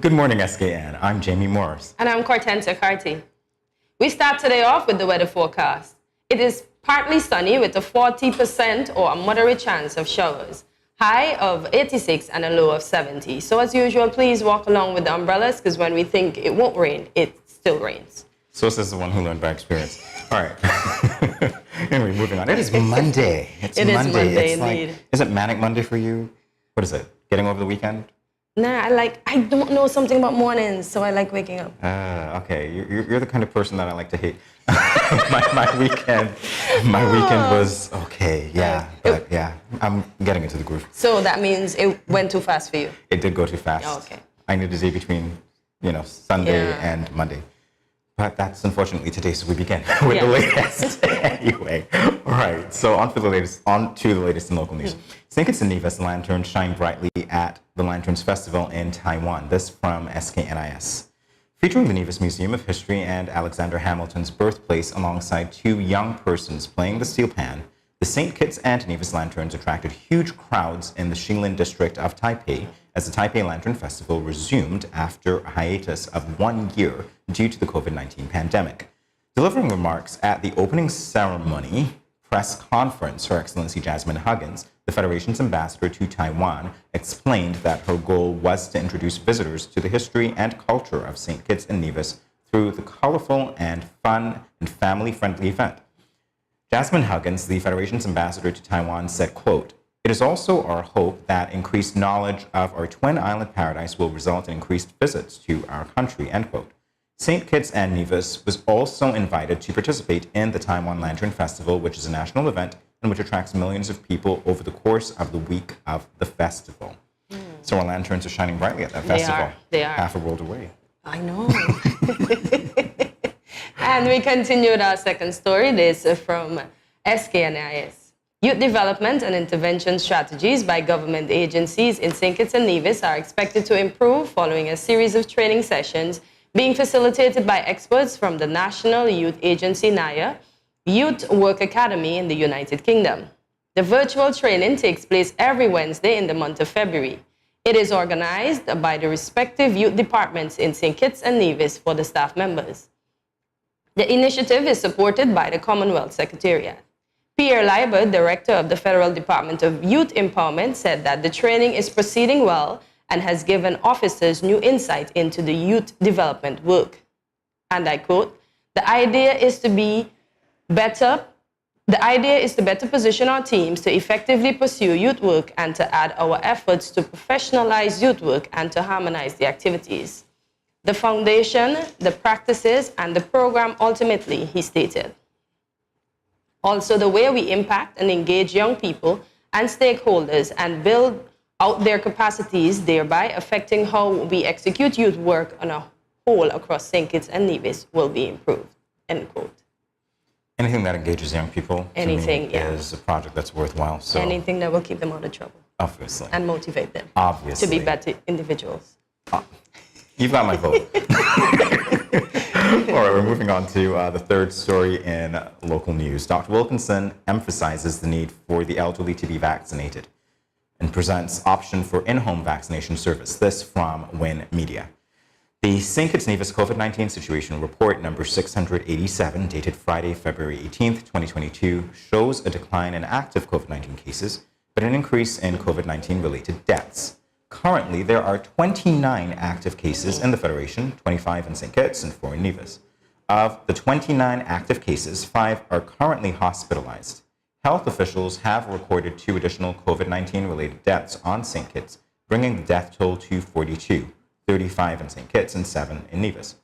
Good morning, SKN. I'm Jamie Morris. And I'm Kortensia. We start today off with the weather forecast. It is partly sunny with a 40% or a moderate chance of showers. High of 86 and a low of 70. So as usual, please walk along with the umbrellas because when we think it won't rain, it still rains. So says the one who learned by experience. All right. Anyway, moving on. It is Monday. It's It is Monday, it's indeed. like, is it Manic Monday for you? What is it? Getting over the weekend? Nah, I don't know something about mornings, so I like waking up. Okay. You're the kind of person that I like to hate. my weekend was okay. Yeah, but yeah, I'm getting into the groove. So that means it went too fast for you. It did go too fast. Oh, okay. I need a day between, Sunday Yeah. and Monday. But that's unfortunately today, so we begin with the latest. Anyway, all right. So on to the latest in local news. St. Kitts and Nevis lanterns shine brightly at the Lanterns Festival in Taiwan. This from SKNIS. Featuring the Nevis Museum of History and Alexander Hamilton's birthplace alongside two young persons playing the steel pan, the St. Kitts and Nevis lanterns attracted huge crowds in the Xilin district of Taipei as the Taipei Lantern Festival resumed after a hiatus of 1 year due to the COVID-19 pandemic. Delivering remarks at the opening ceremony press conference, Her Excellency Jasmine Huggins, the Federation's ambassador to Taiwan, explained that her goal was to introduce visitors to the history and culture of St. Kitts and Nevis through the colorful and fun and family-friendly event. Jasmine Huggins, the Federation's ambassador to Taiwan, said, quote, "It is also our hope that increased knowledge of our twin island paradise will result in increased visits to our country," end quote. St. Kitts and Nevis was also invited to participate in the Taiwan Lantern Festival, which is a national event and which attracts millions of people over the course of the week of the festival. So our lanterns are shining brightly at that festival. They are. Half a world away. I know. And we continue with our second story. This is from SKNIS. Youth development and intervention strategies by government agencies in St. Kitts and Nevis are expected to improve following a series of training sessions being facilitated by experts from the National Youth Agency NIA, Youth Work Academy in the United Kingdom. The virtual training takes place every Wednesday in the month of February. It is organized by the respective youth departments in St. Kitts and Nevis for the staff members. The initiative is supported by the Commonwealth Secretariat. Pierre Liebert, Director of the Federal Department of Youth Empowerment, said that the training is proceeding well and has given officers new insight into the youth development work. And I quote, The idea is to better position our teams to effectively pursue youth work and to add our efforts to professionalize youth work and to harmonize the activities. The foundation, the practices, and the program ultimately, he stated. Also, the way we impact and engage young people and stakeholders and build out their capacities, thereby affecting how we execute youth work on a whole across St. Kitts and Nevis, will be improved, end quote. Anything that engages young people is a project that's worthwhile. So anything that will keep them out of trouble. Obviously. And motivate them. Obviously. To be better individuals. You've got my vote. All right, we're moving on to the third story in local news. Dr. Wilkinson emphasizes the need for the elderly to be vaccinated and presents option for in-home vaccination service. This from Win Media. The St. Kitts Nevis COVID-19 situation report number 687, dated Friday, February 18th, 2022, shows a decline in active COVID-19 cases, but an increase in COVID-19 related deaths. Currently, there are 29 active cases in the Federation, 25 in St. Kitts and 4 in Nevis. Of the 29 active cases, 5 are currently hospitalized. Health officials have recorded 2 additional COVID-19 related deaths on St. Kitts, bringing the death toll to 42, 35 in St. Kitts and 7 in Nevis.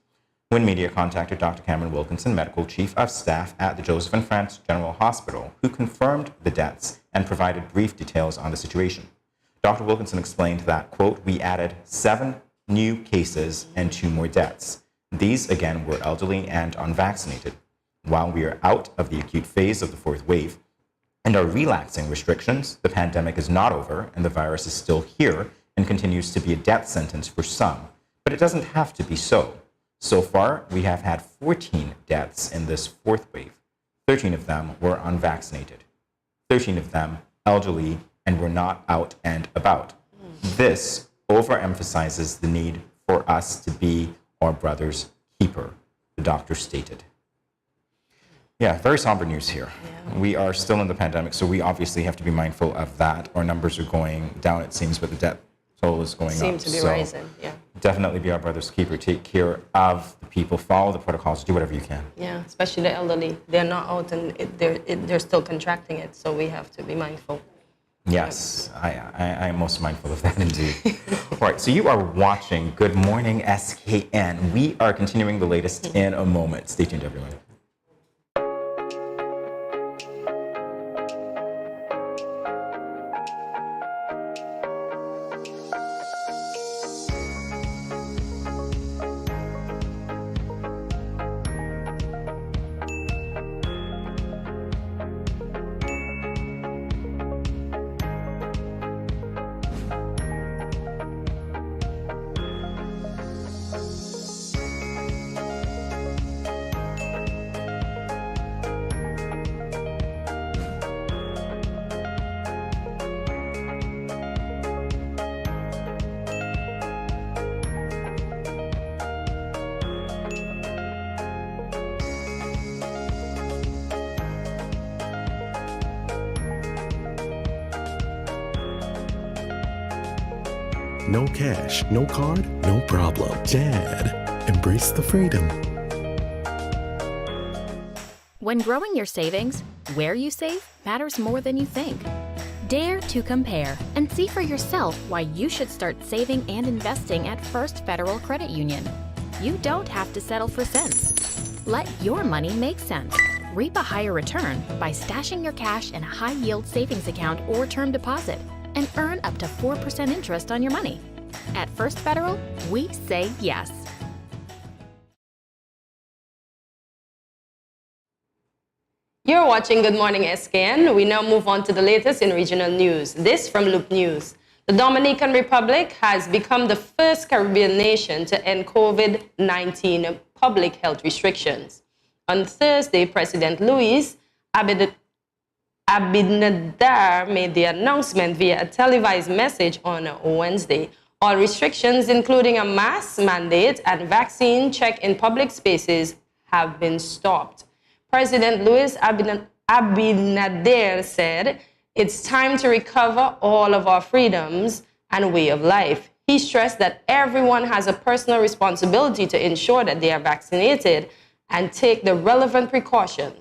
Win Media contacted Dr. Cameron Wilkinson, Medical Chief of Staff at the Joseph and France General Hospital, who confirmed the deaths and provided brief details on the situation. Dr. Wilkinson explained that, quote, "We added 7 new cases and 2 more deaths. These, again, were elderly and unvaccinated. While we are out of the acute phase of the 4th wave and are relaxing restrictions, the pandemic is not over and the virus is still here and continues to be a death sentence for some. But it doesn't have to be so. So far, we have had 14 deaths in this 4th wave. 13 of them were unvaccinated. 13 of them elderly and were not out and about. This overemphasizes the need for us to be our brother's keeper," the doctor stated. Yeah, very somber news here. We are still in the pandemic, so we obviously have to be mindful of that. Our numbers are going down, it seems, but the death toll is going up. Seems to be rising, yeah. Definitely be our brother's keeper. Take care of the people, follow the protocols, do whatever you can. Yeah, especially the elderly. They're not out and they're still contracting it, so we have to be mindful. Yes, I am most mindful of that indeed. All right, so you are watching Good Morning SKN. We are continuing the latest in a moment. Stay tuned, everyone. No cash, no card, no problem. Dad, embrace the freedom. When growing your savings, where you save matters more than you think. Dare to compare and see for yourself why you should start saving and investing at First Federal Credit Union. You don't have to settle for cents. Let your money make sense. Reap a higher return by stashing your cash in a high-yield savings account or term deposit and earn up to 4% interest on your money. At First Federal, we say yes. You're watching Good Morning SKN. We now move on to the latest in regional news. This from Loop News. The Dominican Republic has become the first Caribbean nation to end COVID-19 public health restrictions. On Thursday, President Luis Abinader made the announcement via a televised message on Wednesday. All restrictions, including a mask mandate and vaccine check in public spaces, have been stopped. President Luis Abinader said, "It's time to recover all of our freedoms and way of life." He stressed that everyone has a personal responsibility to ensure that they are vaccinated and take the relevant precautions.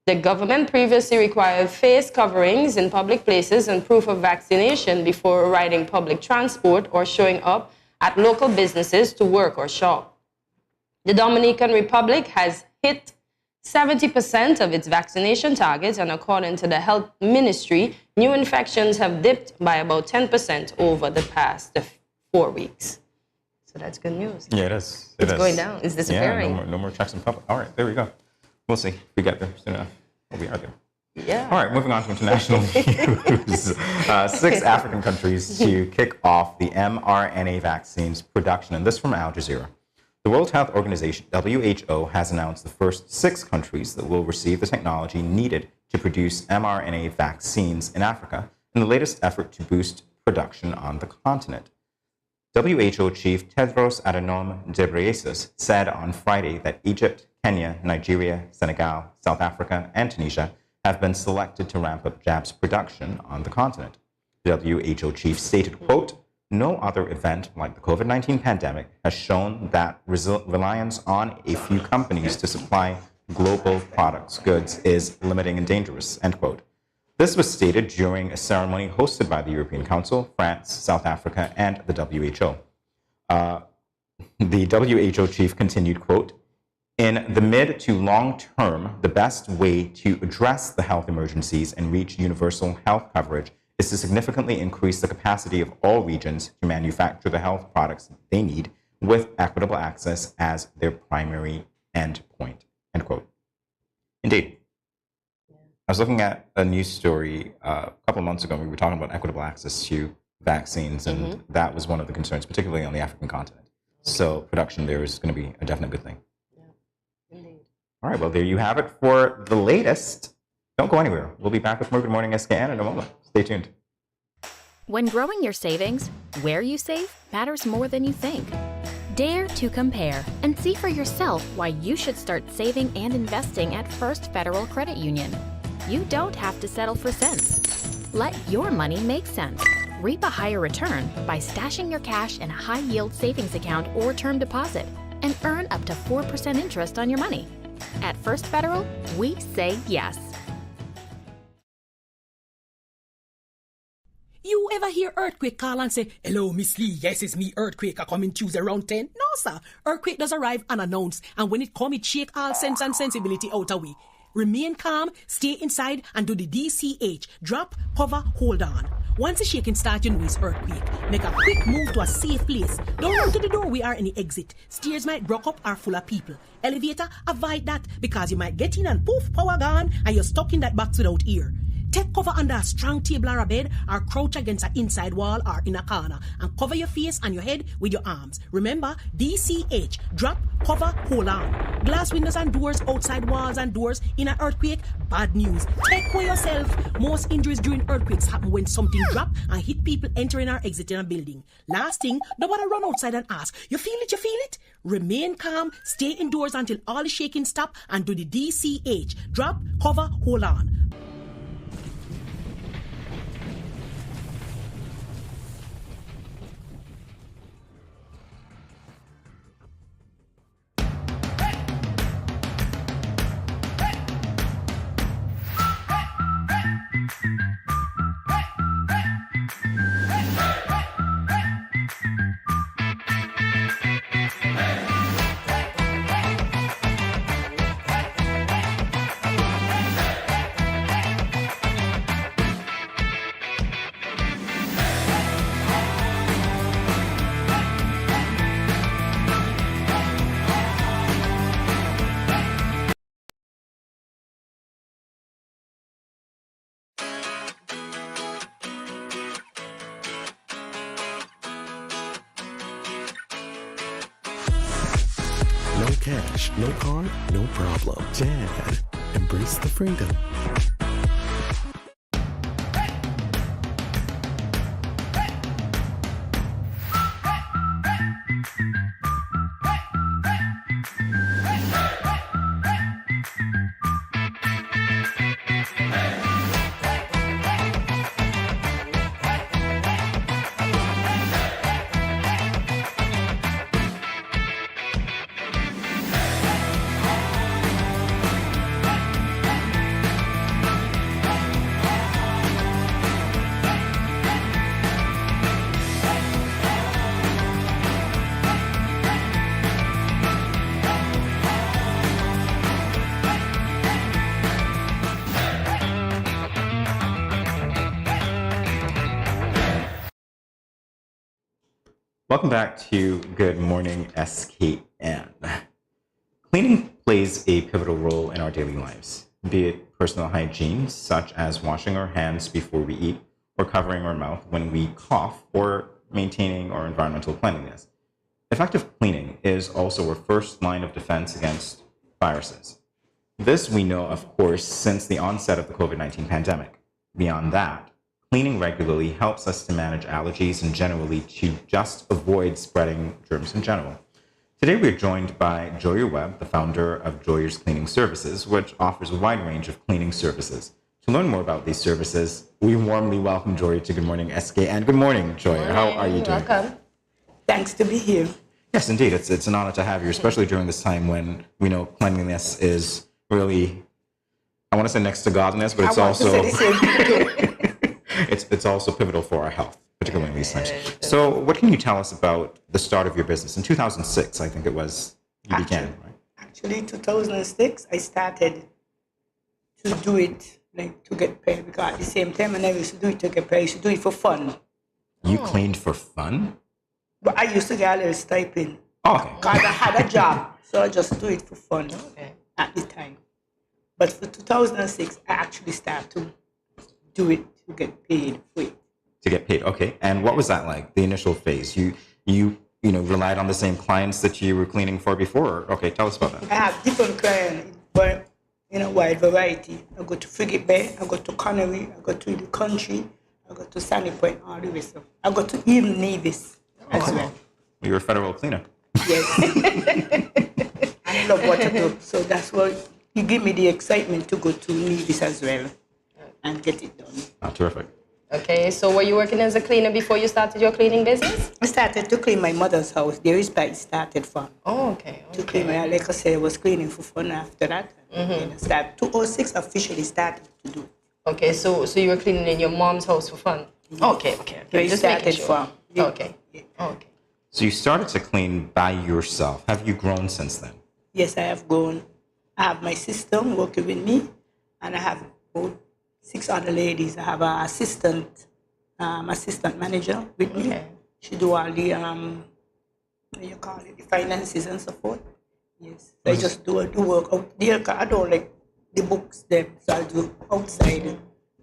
The government previously required face coverings in public places and proof of vaccination before riding public transport or showing up at local businesses to work or shop. The Dominican Republic has hit 70% of its vaccination targets, and according to the Health Ministry, new infections have dipped by about 10% over the past 4 weeks. So that's good news. Yeah, it is. It's going down. It's disappearing. Yeah, no more checks in public. All right, there we go. We'll see if we get there soon enough. Well, we are there. Yeah. All right, moving on to international news. 6 African countries to kick off the mRNA vaccines production, and this from Al Jazeera. The World Health Organization, WHO, has announced the first 6 countries that will receive the technology needed to produce mRNA vaccines in Africa in the latest effort to boost production on the continent. WHO Chief Tedros Adhanom Ghebreyesus said on Friday that Egypt, Kenya, Nigeria, Senegal, South Africa, and Tunisia have been selected to ramp up jabs production on the continent. The WHO chief stated, quote, "No other event like the COVID-19 pandemic has shown that reliance on a few companies to supply global products, goods is limiting and dangerous," end quote. This was stated during a ceremony hosted by the European Council, France, South Africa, and the WHO. The WHO chief continued, quote, "In the mid to long term, the best way to address the health emergencies and reach universal health coverage is to significantly increase the capacity of all regions to manufacture the health products they need with equitable access as their primary endpoint," end quote. Indeed. I was looking at a news story a couple of months ago. We were talking about equitable access to vaccines, and that was one of the concerns, particularly on the African continent. So production there is going to be a definite good thing. Indeed. All right, well, there you have it for the latest. Don't go anywhere. We'll be back with more Good Morning SKN in a moment. Stay tuned. When growing your savings, where you save matters more than you think. Dare to compare and see for yourself why you should start saving and investing at First Federal Credit Union. You don't have to settle for cents. Let your money make sense. Reap a higher return by stashing your cash in a high-yield savings account or term deposit and earn up to 4% interest on your money. At First Federal, we say yes. You ever hear earthquake call and say, "Hello, Miss Lee, yes, it's me, earthquake, I coming Tuesday around 10? No, sir. Earthquake does arrive unannounced, and when it come, it shake all sense and sensibility out of we. Remain calm, stay inside, and do the DCH. Drop, cover, hold on. Once the shaking starts, you know it's earthquake. Make a quick move to a safe place. Don't run to the door, we are any exit. Stairs might block up or full of people. Elevator, avoid that, because you might get in and poof, power gone, and you're stuck in that box without ear. Take cover under a strong table or a bed, or crouch against an inside wall or in a corner, and cover your face and your head with your arms. Remember, DCH, drop, cover, hold on. Glass windows and doors, outside walls and doors in an earthquake, bad news. Take care yourself. Most injuries during earthquakes happen when something drop and hit people entering or exiting a building. Last thing, don't want to run outside and ask, you feel it, you feel it? Remain calm, stay indoors until all the shaking stop, and do the DCH, drop, cover, hold on. No cash, no card, no problem. Dad, embrace the freedom. Welcome back to Good Morning SKN. Cleaning plays a pivotal role in our daily lives, be it personal hygiene, such as washing our hands before we eat, or covering our mouth when we cough, or maintaining our environmental cleanliness. Effective cleaning is also our first line of defense against viruses. This we know, of course, since the onset of the COVID-19 pandemic. Beyond that, cleaning regularly helps us to manage allergies and generally to just avoid spreading germs in general. Today we're joined by Joyer Webb, the founder of Joyer's Cleaning Services, which offers a wide range of cleaning services. To learn more about these services, we warmly welcome Joyer to Good Morning SKN. Good morning, Joyer. How are you doing? Welcome. Thanks to be here. Yes, indeed. It's an honor to have you, especially during this time when we know cleanliness is really, I want to say next to godliness, but it's also it's also pivotal for our health, particularly in these times. So what can you tell us about the start of your business? In 2006, I think it was, you began, right? Actually, 2006, I started to do it like to get paid, because at the same time, I never used to do it to get paid. I used to do it for fun. You cleaned for fun? But I used to get a little stipend. Oh, okay. Because I had a job, so I just do it for fun at the time. But for 2006, I actually started to do it to get paid for it. To get paid, okay. And what was that like, the initial phase? You relied on the same clients that you were cleaning for before? Okay, tell us about that. I have different clients, but wide variety. I go to Frigate Bay, I go to Connery, I go to the country, I go to Sunny Point, all the way. So I go to even Nevis as well. You're a federal cleaner. Yes. I love what I do. So that's what he give me the excitement to go to Nevis as well and get it done. Oh, terrific. Okay, so were you working as a cleaner before you started your cleaning business? I started to clean my mother's house. There is where it started from. Oh, okay. To clean my, like I said, I was cleaning for fun after that. And I started, 2006 officially started to do it. Okay, so you were cleaning in your mom's house for fun? Okay. Where it Just making started sure. from. Yeah. Okay. Yeah. Okay. So you started to clean by yourself. Have you grown since then? Yes, I have grown. I have my sister working with me, and I have about 6 other ladies. I have an assistant manager with me. Okay. She do all the what do you call it, the finances and so forth. Yes, I just do work out there. 'Cause I don't like the books them, so I do outside.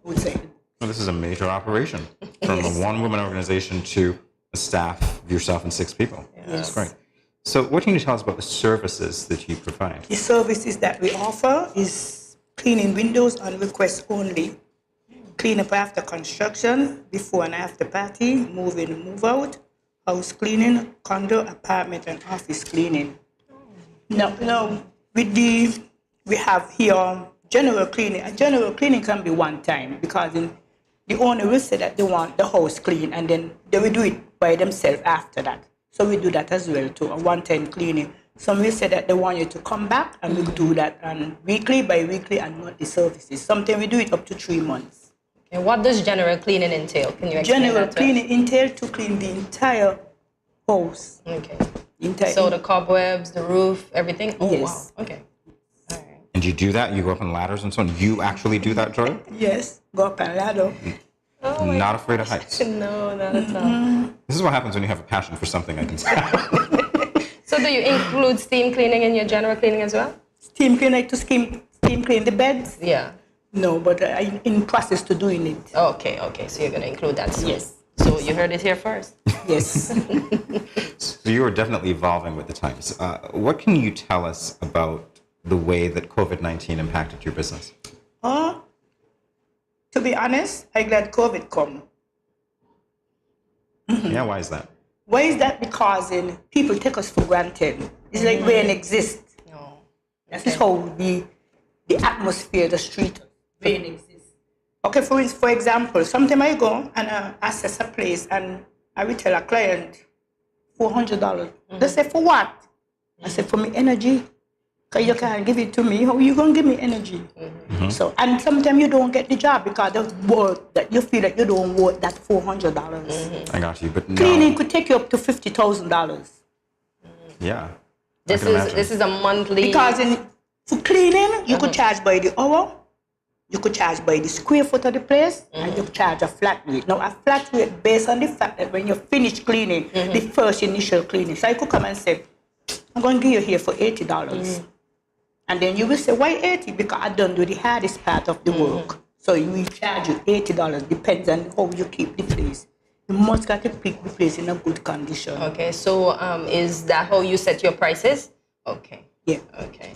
Well, this is a major operation from Yes. a one-woman organization to a staff of yourself and 6 people. Yes. That's great. So what can you tell us about the services that you provide? The services that we offer is cleaning windows on request only, clean up after construction, before and after party, move in and move out, house cleaning, condo, apartment, and office cleaning. Now, we have here general cleaning. A general cleaning can be one time because the owner will say that they want the house clean, and then they will do it by themselves after that. So we do that as well too, a one-time cleaning. Some will say that they want you to come back, and we do that on weekly, bi-weekly, and monthly services. Sometimes we do it up to 3 months. And what does general cleaning entail? Can you explain General that to us? cleaning entails to clean the entire house. Okay. Entire, So the cobwebs, the roof, everything? Oh, Yes. wow. Okay. All right. And you do that? You go up on ladders and so on? You actually do that, Joy? Yes, go up and ladder. Not afraid of heights. No, not at all. This is what happens when you have a passion for something, I can tell. So do you include steam cleaning in your general cleaning as well? Steam clean, like to steam clean the beds? Yeah. No, but I'm in process to doing it. Okay. So you're going to include that soon. Yes. So you heard it here first. Yes. So you are definitely evolving with the times. What can you tell us about the way that COVID-19 impacted your business? To be honest, I'm glad COVID come. Yeah, why is that? Why is that? Because people take us for granted. It's like we don't exist. No. That is how the atmosphere, the street, we don't exist. Okay, for example, sometimes I go and access a place and I will tell a client $400. They say, for what? I say, for me energy. Because you can't give it to me. How you going to give me energy? So, and sometimes you don't get the job because of work that you feel that you don't worth that $400. I got you, but no. Cleaning could take you up to $50,000. Yeah. This is a monthly. Because for cleaning, you could charge by the hour, you could charge by the square foot of the place, and you could charge a flat rate. Now, a flat rate based on the fact that when you finish cleaning, the first initial cleaning. So I could come and say, I'm going to give you here for $80. And then you will say, why 80? Because I don't do the hardest part of the work. So we will charge you $80, depends on how you keep the place. You must got to keep the place in a good condition. Okay, so is that how you set your prices? Okay. Yeah. Okay.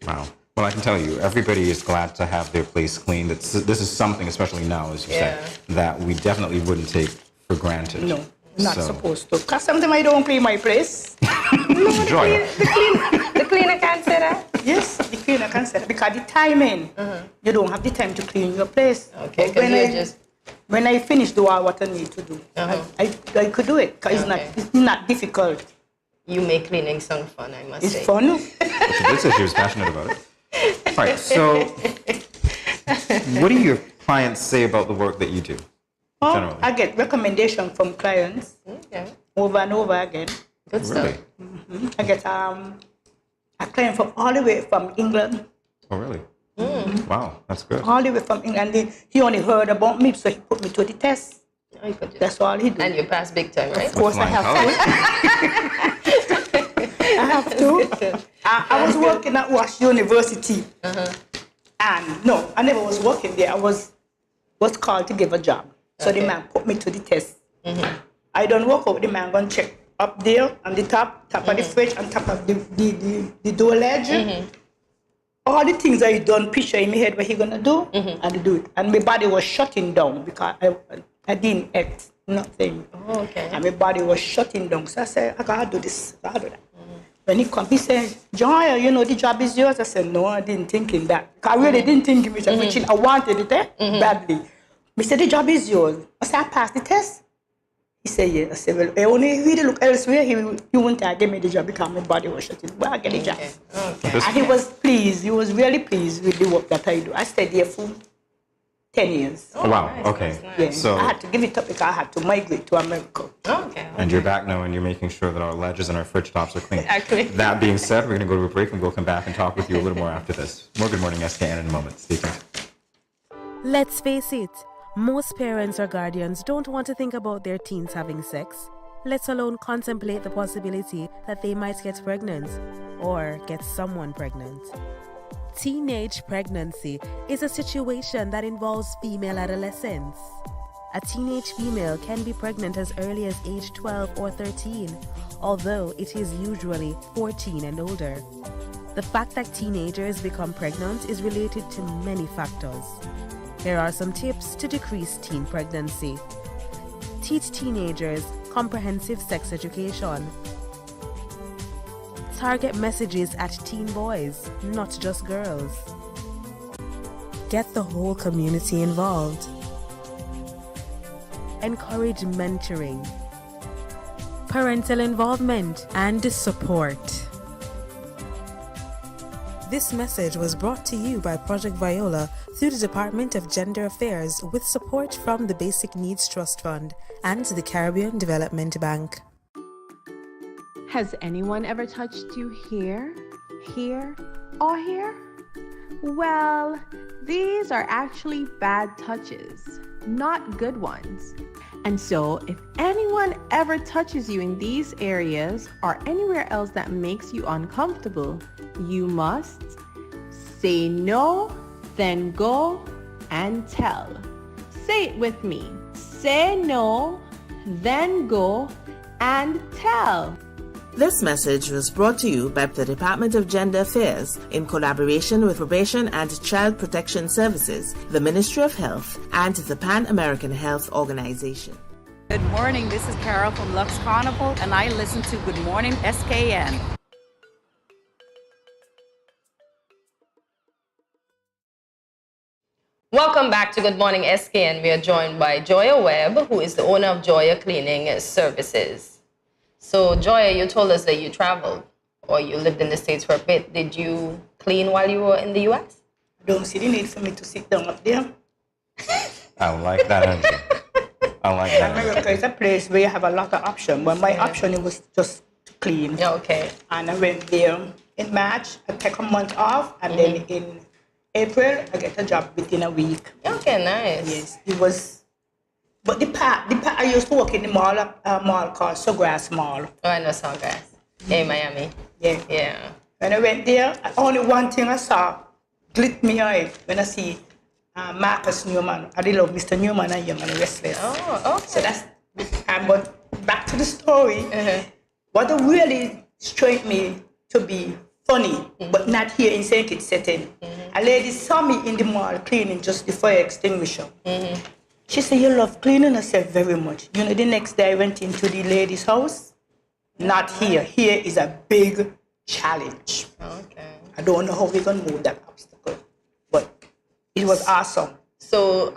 Wow. Well, I can tell you, everybody is glad to have their place cleaned. This is something, especially now, as you say, that we definitely wouldn't take for granted. No, not supposed to. Because sometimes I don't clean my place. Joy. The cleaner can't say that? Yes, the cleaner can say that. Because the timing, you don't have the time to clean your place. Okay, But when because when I finish do all what I need to do, I could do it. Because it's not difficult. You make cleaning sound fun, I must say. It's fun. She did say she was passionate about it. All right, so what do your clients say about the work that you do, generally? I get recommendation from clients over and over again. Good Really? stuff. I get a client from all the way from England. Oh, really? Wow, that's good. All the way from England. He only heard about me, so he put me to the test. Oh, you could do That's all he did. And you pass big time, right? Of course, I have to. I have to. I was working at Wash University. And no, I never was working there. I was called to give a job. So the man put me to the test. I don't work out. The man going to check up there on the top of the fridge, on top of the door ledge. All the things I done, picture in my head what he going to do, and do it. And my body was shutting down because I didn't act. nothing. Oh, okay. And my body was shutting down. So I said, I gotta do this, I gotta do that. When he come, he said, Joy, you know, the job is yours. I said, no, I didn't think in that. I really didn't think in it, which I wanted it badly. He said, the job is yours. I said, I passed the test. He said, yeah. I said, well, I only really look elsewhere. He wouldn't have given me the job because my body was shutting. Well, I get the job. Okay. And he was pleased. He was really pleased with the work that I do. I stayed there for 10 years. Oh, wow. nice, Okay. nice, nice. Yeah. So, I had to give it up because I had to migrate to America. Okay. and you're back now, and you're making sure that our ledges and our fridge tops are clean. Exactly. That being said, we're going to go to a break, and we'll come back and talk with you a little more after this. More Good Morning SKN in a moment. Stay tuned. Let's face it, most parents or guardians don't want to think about their teens having sex, let alone contemplate the possibility that they might get pregnant or get someone pregnant. Teenage pregnancy is a situation that involves female adolescents. A teenage female can be pregnant as early as age 12 or 13, although it is usually 14 and older. The fact that teenagers become pregnant is related to many factors. Here are some tips to decrease teen pregnancy. Teach teenagers comprehensive sex education. Target messages at teen boys, not just girls. Get the whole community involved. Encourage mentoring, parental involvement, and support. This message was brought to you by Project Viola through the Department of Gender Affairs with support from the Basic Needs Trust Fund and the Caribbean Development Bank. Has anyone ever touched you here, or here? Well, these are actually bad touches, not good ones. And so, if anyone ever touches you in these areas or anywhere else that makes you uncomfortable, you must say no, then go and tell. Say it with me. Say no, then go and tell. This message was brought to you by the Department of Gender Affairs in collaboration with Probation and Child Protection Services, the Ministry of Health, and the Pan American Health Organization. Good morning, this is Carol from Lux Carnival, and I listen to Good Morning SKN. Welcome back to Good Morning SKN. We are joined by Joya Webb, who is the owner of Joya Cleaning Services. So, Joya, you told us that you traveled or you lived in the States for a bit. Did you clean while you were in the U.S.? I don't see the need for me to sit down up there. I like that energy. I like that energy. America is a place where you have a lot of options, but my option was just to clean. Okay. And I went there in March. I take a month off, and then in April, I get a job within a week. Okay, nice. Yes, it was. But the part I used to work in the mall called Sawgrass Mall. Oh, I know Sawgrass. In Miami. Yeah. Yeah. When I went there, only one thing I saw lit me eye when I see Marcus Newman. I did love Mr. Newman and Young and the Restless. Oh, okay. So that's the time. But back to the story. What really struck me to be funny, but not here in St. Kitts setting. A lady saw me in the mall cleaning just the fire extinguisher. She said, you love cleaning? I said, very much. You know, the next day I went into the lady's house. Not here. Here is a big challenge. Okay. I don't know how we're going to move that obstacle, but it was awesome. So,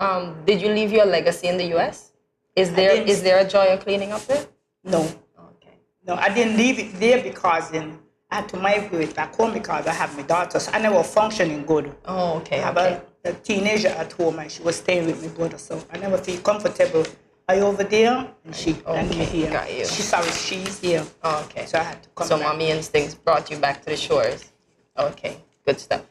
did you leave your legacy in the U.S.? Is there a Joya Cleaning up there? No. Okay. No, I didn't leave it there because I had to migrate back home because I have my daughters. I never functioning good. Oh, okay. I have a teenager at home and she was staying with my brother, so I never feel comfortable. I over there and she and me here. Got you. She's here. Oh, okay. So I had to come So back. mommy instincts brought you back to the shores. Okay, good stuff.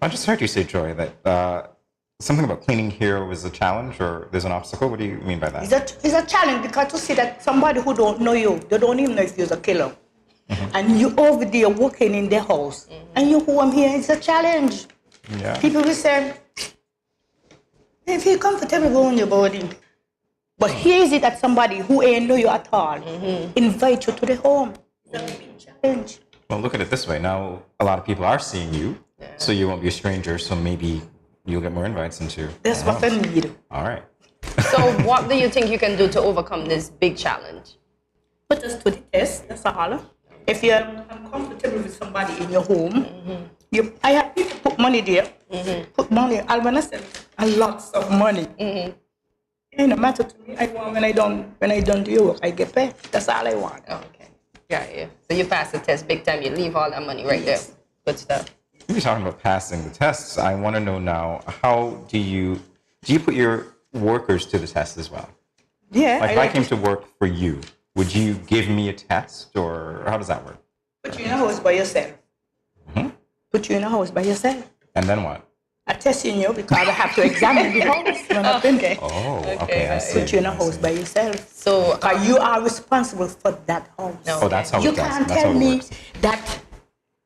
I just heard you say, Joy, that something about cleaning here was a challenge or there's an obstacle. What do you mean by that? It's a challenge because to see that somebody who don't know you, they don't even know if you're a killer. And you over there working in their house, and you home here, it's a challenge. Yeah. People will say, they feel comfortable going your body. But here is it that somebody who ain't know you at all invite you to the home. It's a big challenge. Well, look at it this way. Now, a lot of people are seeing you, so you won't be a stranger, so maybe you'll get more invites into. That's what I need. All right. So what do you think you can do to overcome this big challenge? Put us to the test, that's all. If you're uncomfortable with somebody in your home, I have people put money there. Put money. I'm gonna sell a lot of money. It no matter to me. I want when I done do your work, I get paid. That's all I want. Okay. Yeah. So you pass the test big time. You leave all that money right there. Good stuff. You're talking about passing the tests. I want to know now, how do you put your workers to the test as well? Yeah. Like if I came to work for you, would you give me a test, or how does that work? Put you in a house by yourself. Put you in a house by yourself. And then what? I testing you because I have to examine the house when I've been there. Oh, okay, I see. Put you in a house by yourself. So Because you are responsible for that house. Oh, that's how You it does. can't That's tell how it me works. that,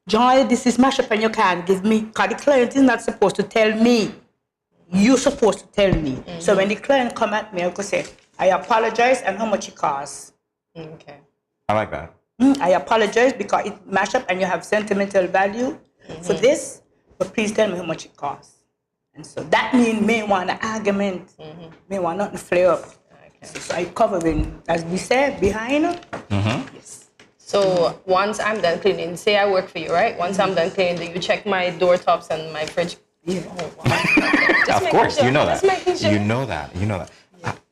Joy, this is mashed up and you can't give me, because the client is not supposed to tell me. You're supposed to tell me. So when the client come at me, I could say, I apologize and how much it costs. Okay. I like that. I apologize because it mashed up and you have sentimental value for this, but please tell me how much it costs. And so that means may want an argument, may want nothing to flare up. Okay. So I cover in, as we said, behind. Yes. So once I'm done cleaning, say I work for you, right? Once I'm done cleaning, do you check my door tops and my fridge? Yeah. Oh, wow. Of course, sure. you know Just that. making sure. You know that.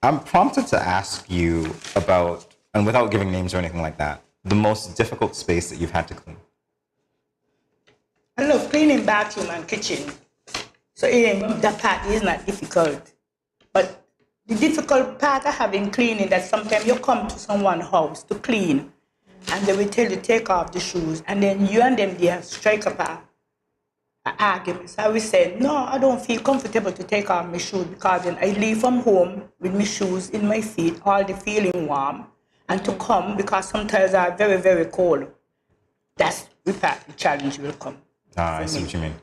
I'm prompted to ask you about, and without giving names or anything like that, the most difficult space that you've had to clean. I love cleaning bathroom and kitchen. So that part is not difficult. But the difficult part of having cleaning, that sometimes you come to someone's house to clean and they will tell you take off the shoes, and then you and them there strike up a argument. So I will say, no, I don't feel comfortable to take off my shoes because then I leave from home with my shoes in my feet, all the feeling warm, and to come because sometimes I'm very, very cold. That's the part the challenge will come. I see what you mean.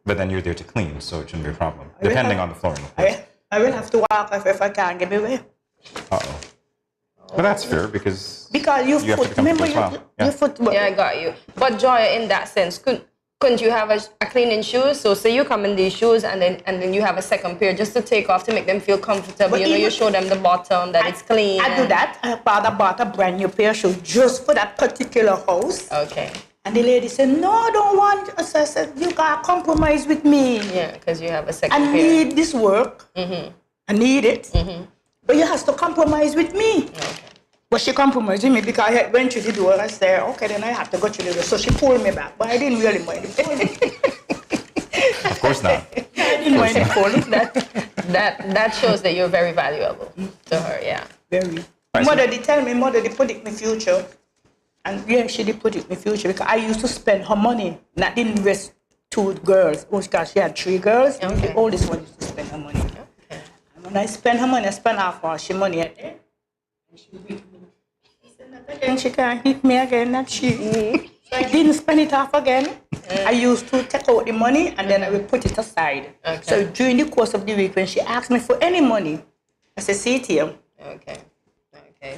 But then you're there to clean, so it shouldn't be a problem, depending on the flooring, of course. I will have to walk off if I can't get away. Uh-oh. But that's fair because your you have to foot, be comfortable remember as well. your foot. Yeah, I got you. But Joy, in that sense, couldn't you have a cleaning shoes? So say you come in these shoes and then you have a second pair just to take off to make them feel comfortable. But you show them the bottom, that it's clean. I do that. I bought a brand new pair of shoes just for that particular house. Okay. And the lady said, no, I don't want it. So I said, you got to compromise with me. Yeah, because you have a second pair. I need this work. I need it. But you have to compromise with me. Okay. But she compromised with me because I went through the door. I said, okay, then I have to go through the door. So she pulled me back. But I didn't really mind it. Of course not. I didn't mind it pulling. That shows that you're very valuable to her, yeah. Very. Mother, they tell me, mother, they put it in my future. And yeah, she did put it in my future because I used to spend her money. And I didn't invest 2 girls. Because she had 3 girls. Okay. The oldest one used to spend her money. Okay. And when I spend her money, I spend half her she money at there. And she beat me. She said, not again, she can't hit me again, not she. So I didn't spend it off again. I used to take out the money and then I would put it aside. Okay. So during the course of the week, when she asked me for any money, I said, see it here. Okay.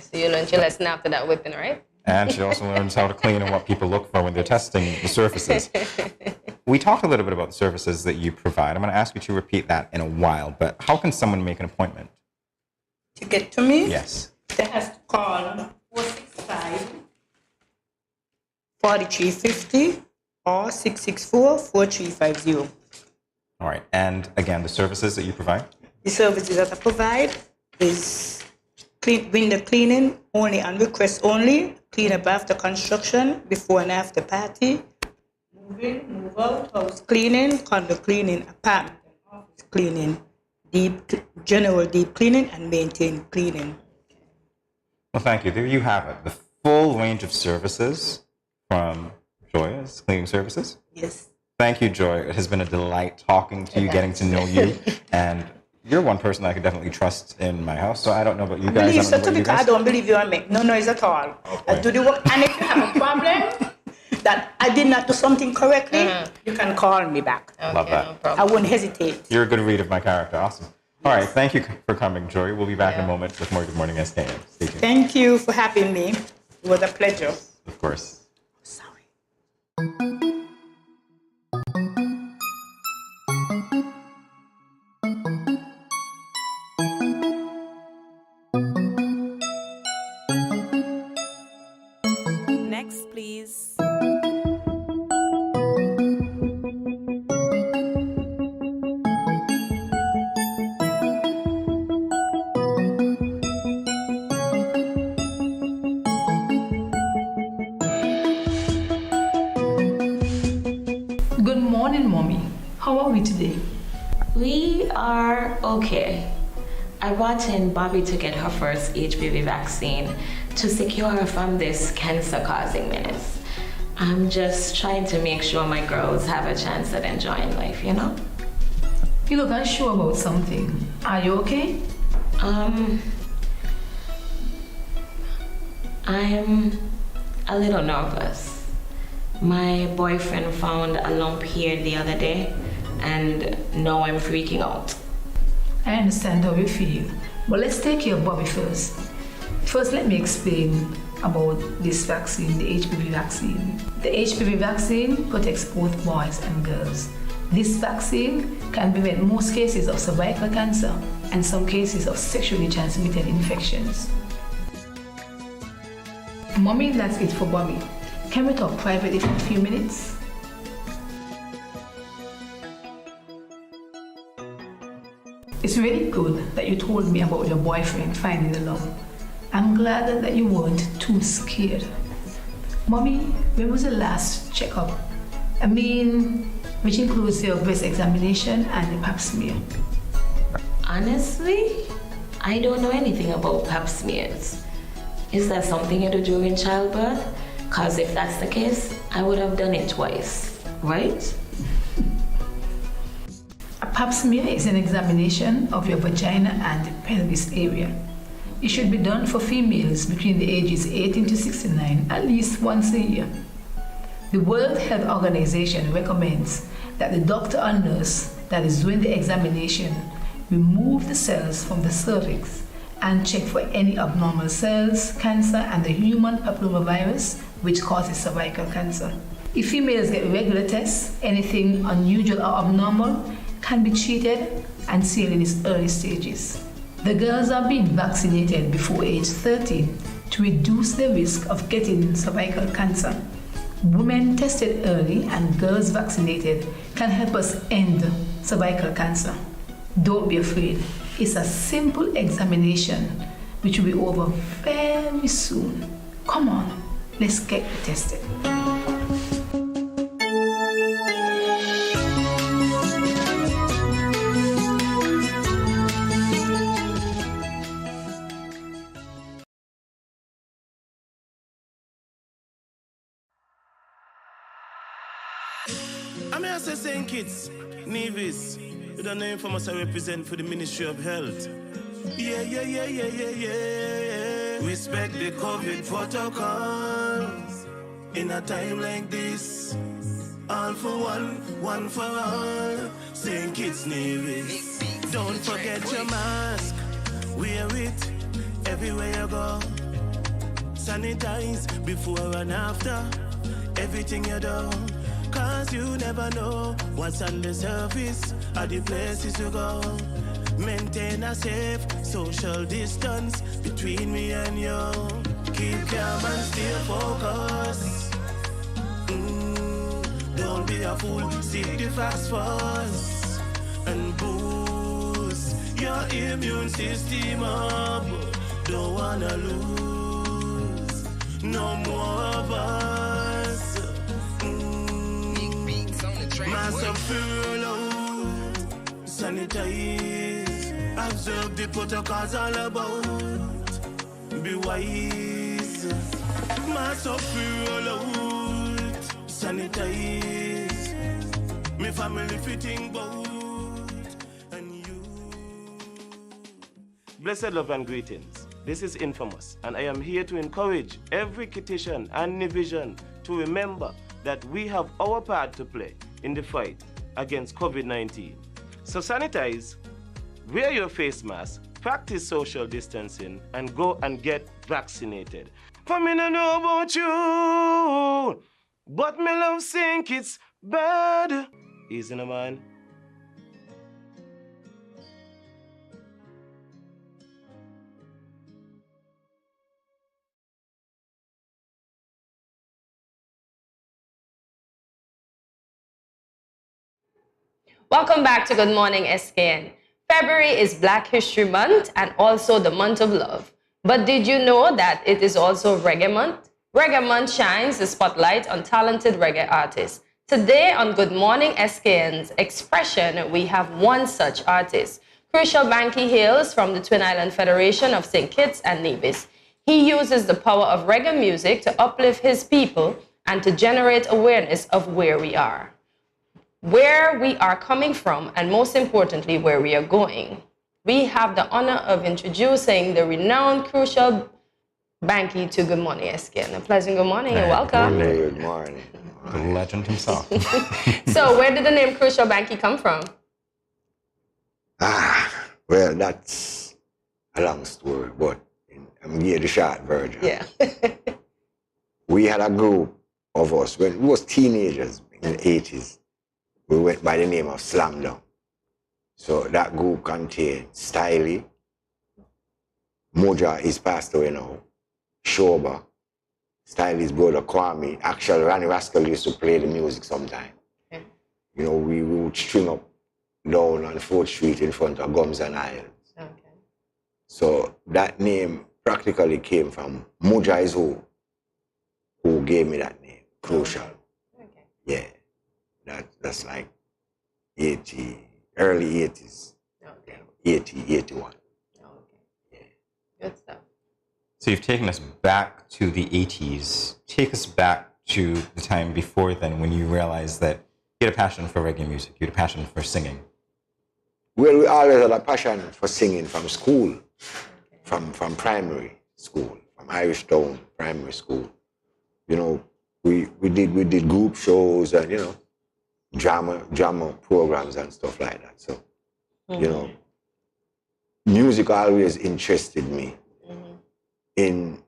So you learned your lesson after that whipping, right? And she also learns how to clean and what people look for when they're testing the surfaces. We talked a little bit about the services that you provide. I'm going to ask you to repeat that in a while, but how can someone make an appointment? To get to me? Yes. They have to call 465-4350 or 664-4350. All right. And again, the services that you provide? The services that I provide is window cleaning, only on request only, clean up after construction, before and after party, move in, move out, house cleaning, condo cleaning, apartment and office cleaning, general deep cleaning, and maintain cleaning. Well, thank you. There you have it. The full range of services from Joy's Cleaning Services. Yes. Thank you, Joy. It has been a delight talking to you, getting to know you, and you're one person I could definitely trust in my house. So I don't know about you guys. I don't believe you make no noise at all. Okay. I do the work, and if you have a problem that I did not do something correctly, you can call me back. Okay, Love that. No problem. I won't hesitate. You're a good read of my character. Awesome. All right. Thank you for coming, Joy. We'll be back in a moment with more Good Morning SKN. Stay tuned. Thank you for having me. It was a pleasure. Of course. Sorry. Next, please. Good morning, Mommy. How are we today? We are okay. I brought in Bobby to get her first HPV vaccine to secure her from this cancer-causing menace. I'm just trying to make sure my girls have a chance at enjoying life, you know? You look unsure about something. Are you okay? I'm a little nervous. My boyfriend found a lump here the other day, and now I'm freaking out. I understand how you feel, but let's take care of Bobby first. First, let me explain about this vaccine, the HPV vaccine. The HPV vaccine protects both boys and girls. This vaccine can prevent most cases of cervical cancer and some cases of sexually transmitted infections. Mommy, that's it for Bobby. Can we talk privately for a few minutes? It's really good that you told me about your boyfriend finding the lump. I'm glad that you weren't too scared. Mommy, when was the last checkup? I mean, which includes your breast examination and the pap smear. Honestly, I don't know anything about pap smears. Is that something you do during childbirth? Because if that's the case, I would have done it twice, right? A pap smear is an examination of your vagina and the pelvis area. It should be done for females between the ages 18 to 69 at least once a year. The World Health Organization recommends that the doctor or nurse that is doing the examination remove the cells from the cervix and check for any abnormal cells, cancer, and the human papillomavirus, which causes cervical cancer. If females get regular tests, anything unusual or abnormal can be treated and seen in its early stages. The girls are being vaccinated before age 13 to reduce the risk of getting cervical cancer. Women tested early and girls vaccinated can help us end cervical cancer. Don't be afraid. It's a simple examination which will be over very soon. Come on, let's get tested. I'm here to say kids, Nevis, with the name from us I represent for the Ministry of Health. Yeah. Respect the COVID protocols. In a time like this, all for one for all. Saying kids, Nevis, don't forget your mask. Wear it everywhere you go. Sanitize before and after everything you do. Cause you never know what's on the surface of the places you go. Maintain a safe social distance between me and you. Keep calm and stay focused. Don't be a fool, seek the facts first. And boost your immune system up. Don't wanna lose no more of us. Mask up, furlough, sanitize, observe the protocols all about. Be wise. Mask up, furlough, sanitize. Me family fitting boat and you. Blessed love and greetings. This is Infamous, and I am here to encourage every Kittitian and Nivision to remember that we have our part to play in the fight against COVID-19. So sanitize, wear your face mask, practice social distancing, and go and get vaccinated. For me no know about you, but me love think it's bad. Easy no man. Welcome back to Good Morning SKN. February is Black History Month and also the month of love. But did you know that it is also Reggae Month? Reggae Month shines the spotlight on talented reggae artists. Today on Good Morning SKN's Expression, we have one such artist. Crucial Banky hails from the Twin Island Federation of St. Kitts and Nevis. He uses the power of reggae music to uplift his people and to generate awareness of where we are coming from, and most importantly, where we are going. We have the honor of introducing the renowned Crucial Banky to Good Morning SKN. A pleasant good morning and welcome. Good morning. The legend himself. So, where did the name Crucial Banky come from? Well, that's a long story, but I'm giving you the short version. Yeah. We had a group of us, when we was teenagers in the 80s. We went by the name of Slam Down. So that group contained Styley, Moja is passed away now, Shoba, Styley's brother Kwame. Actually, Ronnie Rascal used to play the music sometime. Okay. You know, we would string up down on 4th Street in front of Gums and Islands. Okay. So that name practically came from Moja is who gave me that name, Crucial. Okay. Yeah. That's like 80, early 80s. Okay. 80, 81. Okay. Yeah. Good stuff. So you've taken us back to the 80s. Take us back to the time before then when you realized that you had a passion for reggae music, you had a passion for singing. Well, we always had a passion for singing from school, from primary school, from Irish Town Primary School. You know, we did group shows and, you know, drama programs and stuff like that. So, you know, music always interested me. In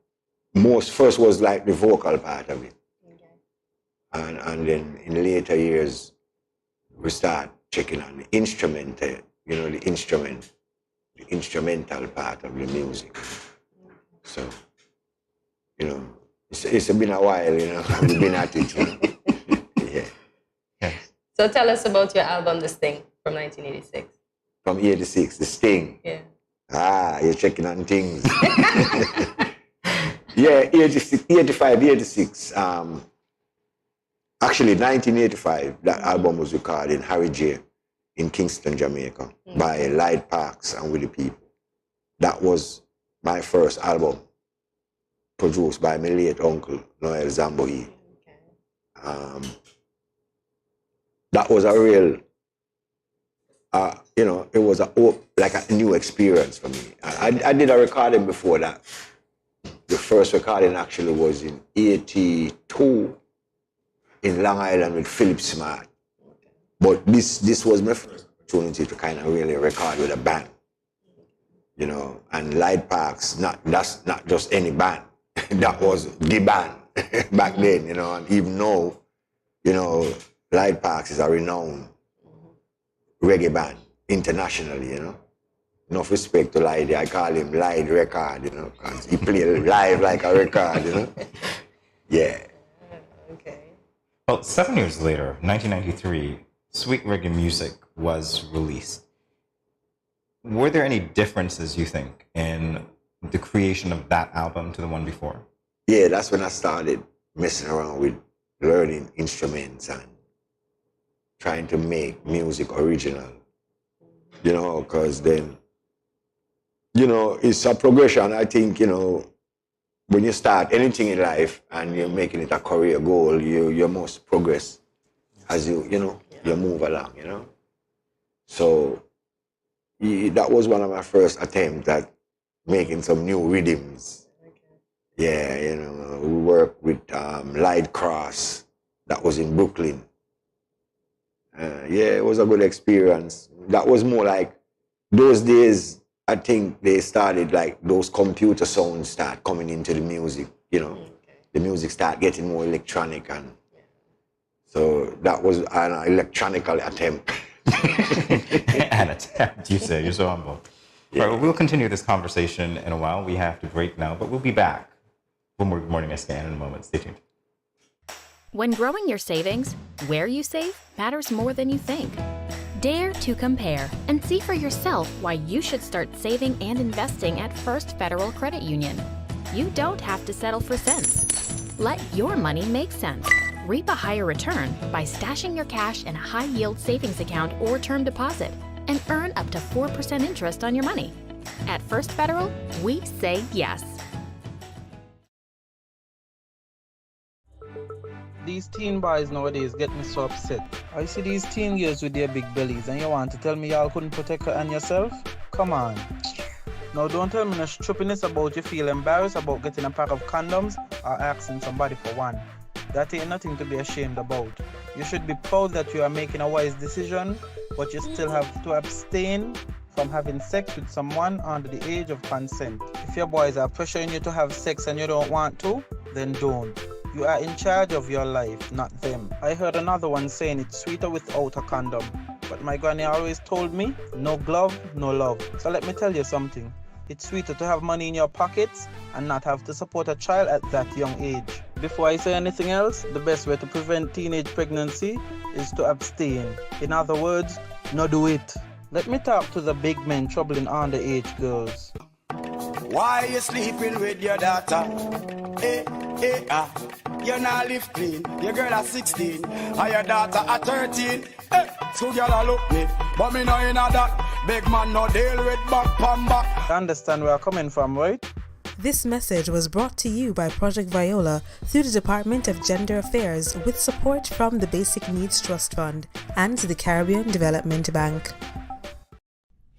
first was like the vocal part of it. Okay. And then in later years, we start checking on the instrument, you know, the instrumental part of the music. So, you know, it's been a while, you know, we've been at it. Yeah. So tell us about your album, The Sting, from 1986. From 86, The Sting. Yeah. You're checking on things. Yeah, 85, 86. Actually, 1985, that album was recorded in Harry J. in Kingston, Jamaica, by Lyde Parks and With the People. That was my first album, produced by my late uncle, Noel Zambohi. Okay. That was a real, you know, it was like a new experience for me. I did a recording before that. The first recording actually was in 82 in Long Island with Philip Smart. But this was my first opportunity to kind of really record with a band. You know, and Lyde Parks, that's not just any band. That was the band back then, you know, and even now, you know, Lyde Parks is a renowned reggae band internationally, you know. Enough respect to Lyde, I call him Lyde Record, you know, because he played live like a record, you know. Yeah. Okay. Well, 7 years later, 1993, Sweet Reggae Music was released. Were there any differences, you think, in the creation of that album to the one before? Yeah, that's when I started messing around with learning instruments and trying to make music original, you know, because then, you know, it's a progression. I think, you know, when you start anything in life and you're making it a career goal, you must progress as you know, you move along, you know. So that was one of my first attempts at making some new rhythms. Yeah, you know, we worked with Lyde Cross, that was in Brooklyn. Yeah, it was a good experience. That was more like, those days, I think they started like, those computer sounds start coming into the music, you know. The music start getting more electronic, and so that was an electronical attempt. An attempt, you say, you're so humble. Yeah. All right, well, we'll continue this conversation in a while. We have to break now, but we'll be back for more Good Morning SKN in a moment. Stay tuned. When growing your savings, where you save matters more than you think. Dare to compare and see for yourself why you should start saving and investing at First Federal Credit Union. You don't have to settle for cents. Let your money make sense. Reap a higher return by stashing your cash in a high-yield savings account or term deposit and earn up to 4% interest on your money. At First Federal, we say yes. These teen boys nowadays get me so upset. I see these teen girls with their big bellies and you want to tell me y'all couldn't protect her and yourself? Come on. Now don't tell me no stupidness about you feel embarrassed about getting a pack of condoms or asking somebody for one. That ain't nothing to be ashamed about. You should be proud that you are making a wise decision, but you still have to abstain from having sex with someone under the age of consent. If your boys are pressuring you to have sex and you don't want to, then don't. You are in charge of your life, not them. I heard another one saying it's sweeter without a condom. But my granny always told me, no glove, no love. So let me tell you something. It's sweeter to have money in your pockets and not have to support a child at that young age. Before I say anything else, the best way to prevent teenage pregnancy is to abstain. In other words, no do it. Let me talk to the big men troubling underage girls. Why you sleeping with your daughter? You're not live clean. Your girl at 16 and your daughter at 13. So girl a look me, but me know in that big man no deal with back pan back. You understand where I'm coming from, right? This message was brought to you by Project Viola through the Department of Gender Affairs with support from the Basic Needs Trust Fund and the Caribbean Development Bank.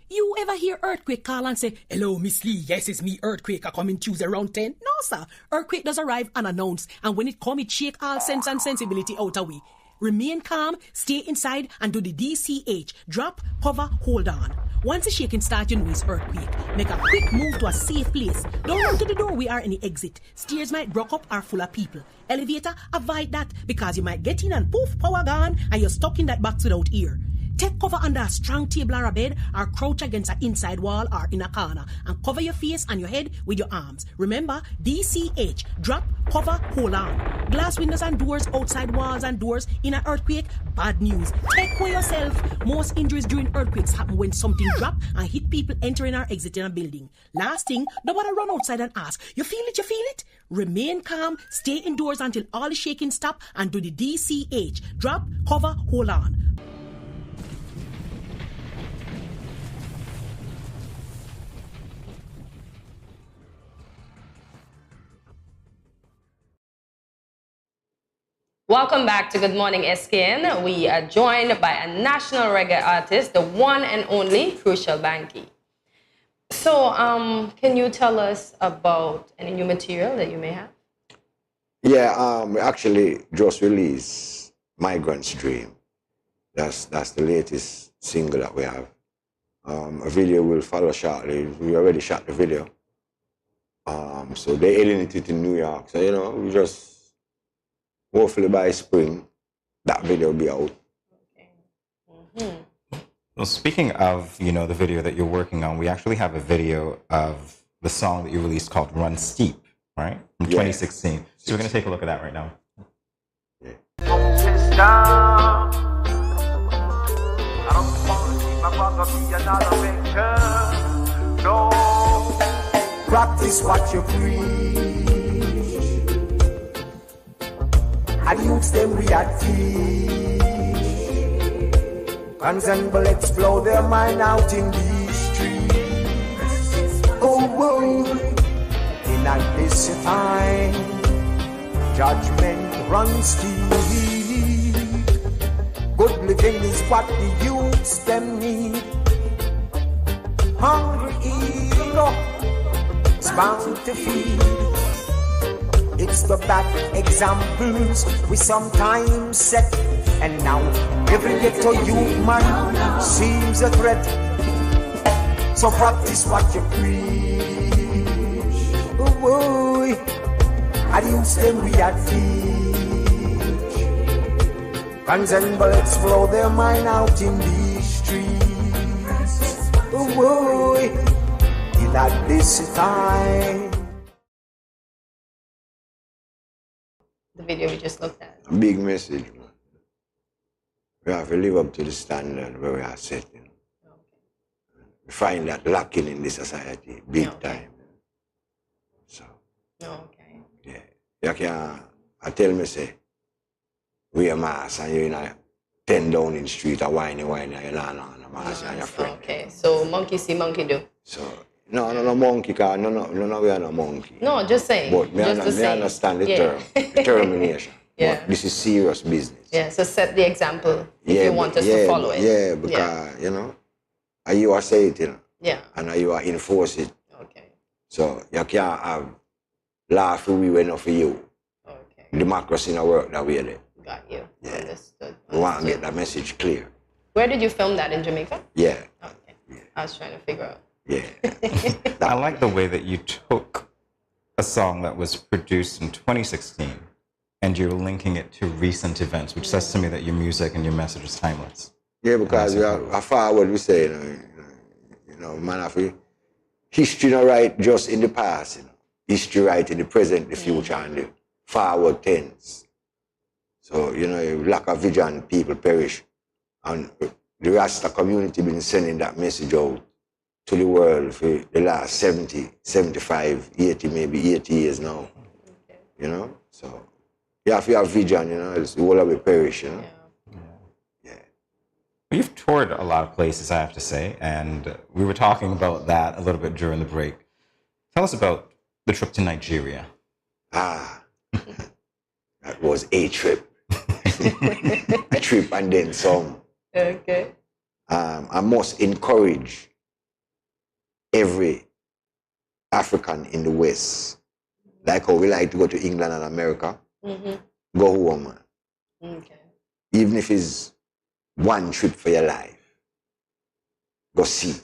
You ever hear earthquake call and say, "Hello, Miss Lee, yes, it's me, earthquake, I coming Tuesday around 10? No, sir. Earthquake does arrive unannounced, and when it come, it shake all sense and sensibility out of we. Remain calm, stay inside, and do the DCH. Drop, cover, hold on. Once the shaking starts, you know it's earthquake. Make a quick move to a safe place. Don't run to the door, we are in the exit. Stairs might block up or full of people. Elevator, avoid that, because you might get in and poof, power gone, and you're stuck in that box without ear. Take cover under a strong table or a bed, or crouch against an inside wall or in a corner, and cover your face and your head with your arms. Remember, DCH, drop, cover, hold on. Glass windows and doors, outside walls and doors in an earthquake, bad news. Take care yourself. Most injuries during earthquakes happen when something drop and hit people entering or exiting a building. Last thing, nobody run outside and ask, you feel it, you feel it? Remain calm, stay indoors until all the shaking stop, and do the DCH, drop, cover, hold on. Welcome back to Good Morning SKN. We are joined by a national reggae artist, the one and only Crucial Banky. So, can you tell us about any new material that you may have? Yeah, we actually just released Migrant's Dream. That's the latest single that we have. A video will follow shortly. We already shot the video. So they alienated to New York. So, you know, we just hopefully by spring, that video will be out. Okay. Mm-hmm. Well, speaking of, the video that you're working on, we actually have a video of the song that you released called Run Steep, right? From 2016. So we're going to take a look at that right now. Practice what you preach. And youths them we are teach. Guns and bullets blow their mind out in these streets. Oh, whoa. In this time, judgment runs deep. Good living is what the youths them need. Hungry ego is bound to feed. It's the bad examples we sometimes set, and now every ghetto youth man seems a threat. So practice what you preach. Oh boy, and use them we are teach. Guns and bullets blow their mind out in these streets. Oh boy, in at this time. The video we just looked at. A big message, man. We have to live up to the standard where we are set. You know. We find that lacking in this society, big time. So. Okay. Yeah. You can I tell me say, we a mass and you're in a 10 Downing Street, a whiny, and you're not on a mass and your friend. Okay, so monkey see, monkey do. So, no monkey, cause no, we are no monkey. No, just saying. But me understand the term, determination. Yeah. But this is serious business. Yeah, so set the example if you want us to follow it. Yeah, because, you know, you are say it, you know. Yeah. And you are enforce it. Okay. So, you can't have laugh for we when not for you. Okay. Democracy in a work that way there. Got you. Yeah. Understood. We want to get that message clear. Where did you film that, in Jamaica? Yeah. Okay. Yeah. I was trying to figure out. Yeah. I like the way that you took a song that was produced in 2016 and you're linking it to recent events, which says to me that your music and your message is timeless. Yeah, because we are forward, we say, you know, man, of history not right just in the past, you know. History right in the present, the future, and the forward tense. So, you know, lack of vision, people perish. And the Rasta community been sending that message out to the world for the last 70, 75, 80, maybe 80 years now. You know? So, you have to have vision, you know, else the world will perish, you know? Well, you've toured a lot of places, I have to say, and we were talking about that a little bit during the break. Tell us about the trip to Nigeria. That was a trip. A trip and then some. Okay. I must encourage every African in the West, like how we like to go to England and America, go home, man. Okay. Even if it's one trip for your life, go see.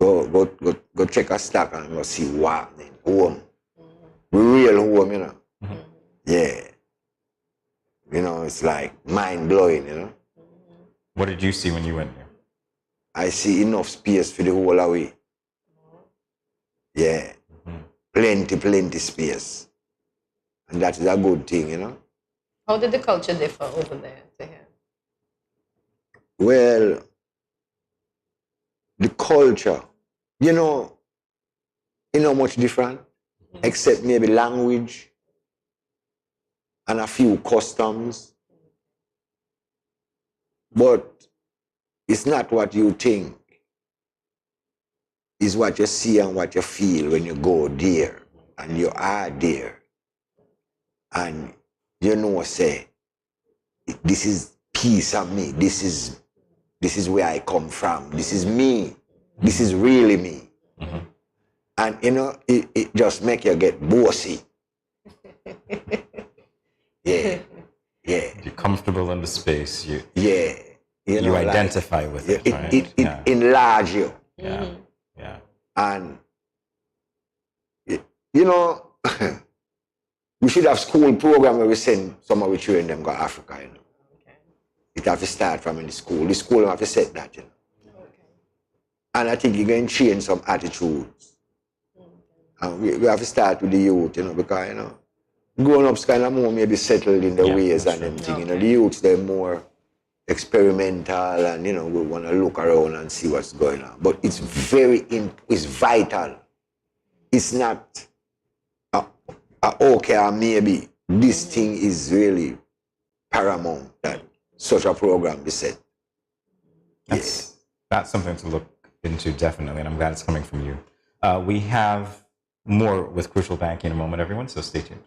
Go check a stock and go see what happening. Home. Real home, you know. Yeah. You know, it's like mind-blowing, you know. What did you see when you went there? I see enough space for the whole away. Yeah. Plenty space. And that is a good thing, you know. How did the culture differ over there to here? Well, the culture, you know much different, except maybe language and a few customs. But it's not what you think. It's what you see and what you feel when you go there and you are there. And you know, say, this is piece of me. This is where I come from. This is me. This is really me. And you know, it just make you get bossy. Yeah. You're comfortable in the space. You know, identify with it, right? It enlarge you. Yeah. And you know, we should have school program where we send some of our children them go to Africa, you know. It have to start from in the school. The school have to set that, you know. And I think you're going to change some attitudes. And we have to start with the youth, you know, because, you know, grown-ups kind of more maybe settled in their ways and them thing. You know, the youths, they're more experimental and, you know, we want to look around and see what's going on. But it's it's vital. It's not okay or maybe. This thing is really paramount that such a program be set. That's something to look into, definitely, and I'm glad it's coming from you. We have more with Crucial Banking in a moment, everyone, so stay tuned.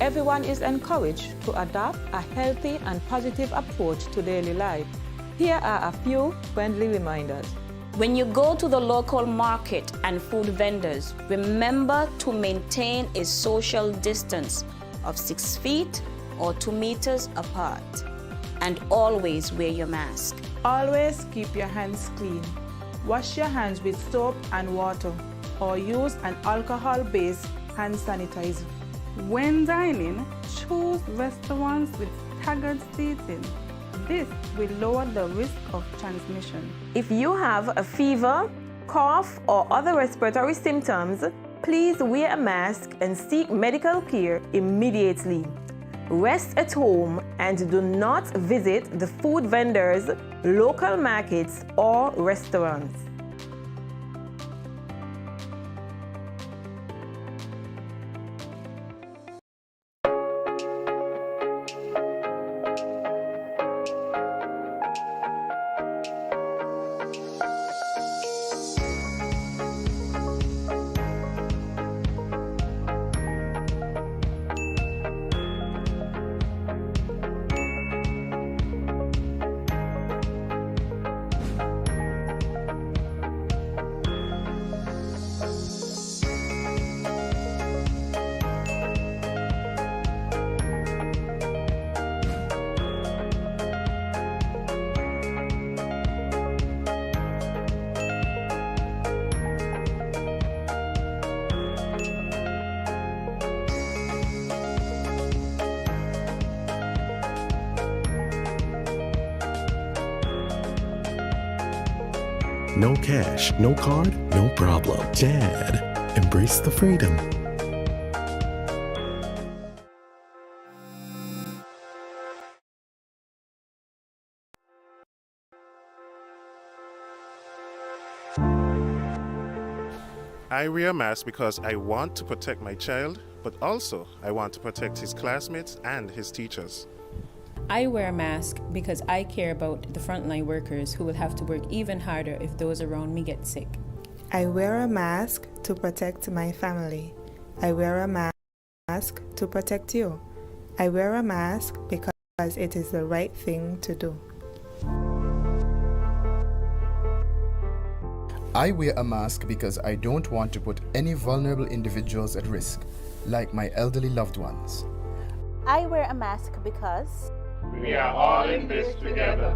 Everyone is encouraged to adopt a healthy and positive approach to daily life. Here are a few friendly reminders. When you go to the local market and food vendors, remember to maintain a social distance of 6 feet or 2 meters apart. And always wear your mask. Always keep your hands clean. Wash your hands with soap and water or use an alcohol-based hand sanitizer. When dining, choose restaurants with staggered seating. This will lower the risk of transmission. If you have a fever, cough, or other respiratory symptoms, please wear a mask and seek medical care immediately. Rest at home and do not visit the food vendors, local markets, or restaurants. No cash, no card, no problem. Dad, embrace the freedom. I wear a mask because I want to protect my child, but also I want to protect his classmates and his teachers. I wear a mask because I care about the frontline workers who will have to work even harder if those around me get sick. I wear a mask to protect my family. I wear a mask to protect you. I wear a mask because it is the right thing to do. I wear a mask because I don't want to put any vulnerable individuals at risk, like my elderly loved ones. I wear a mask because we are all in this together.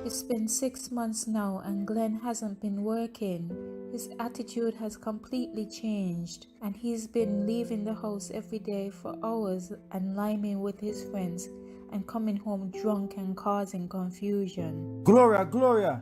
It's been 6 months now and Glenn hasn't been working. His attitude has completely changed and he's been leaving the house every day for hours and liming with his friends and coming home drunk and causing confusion. Gloria,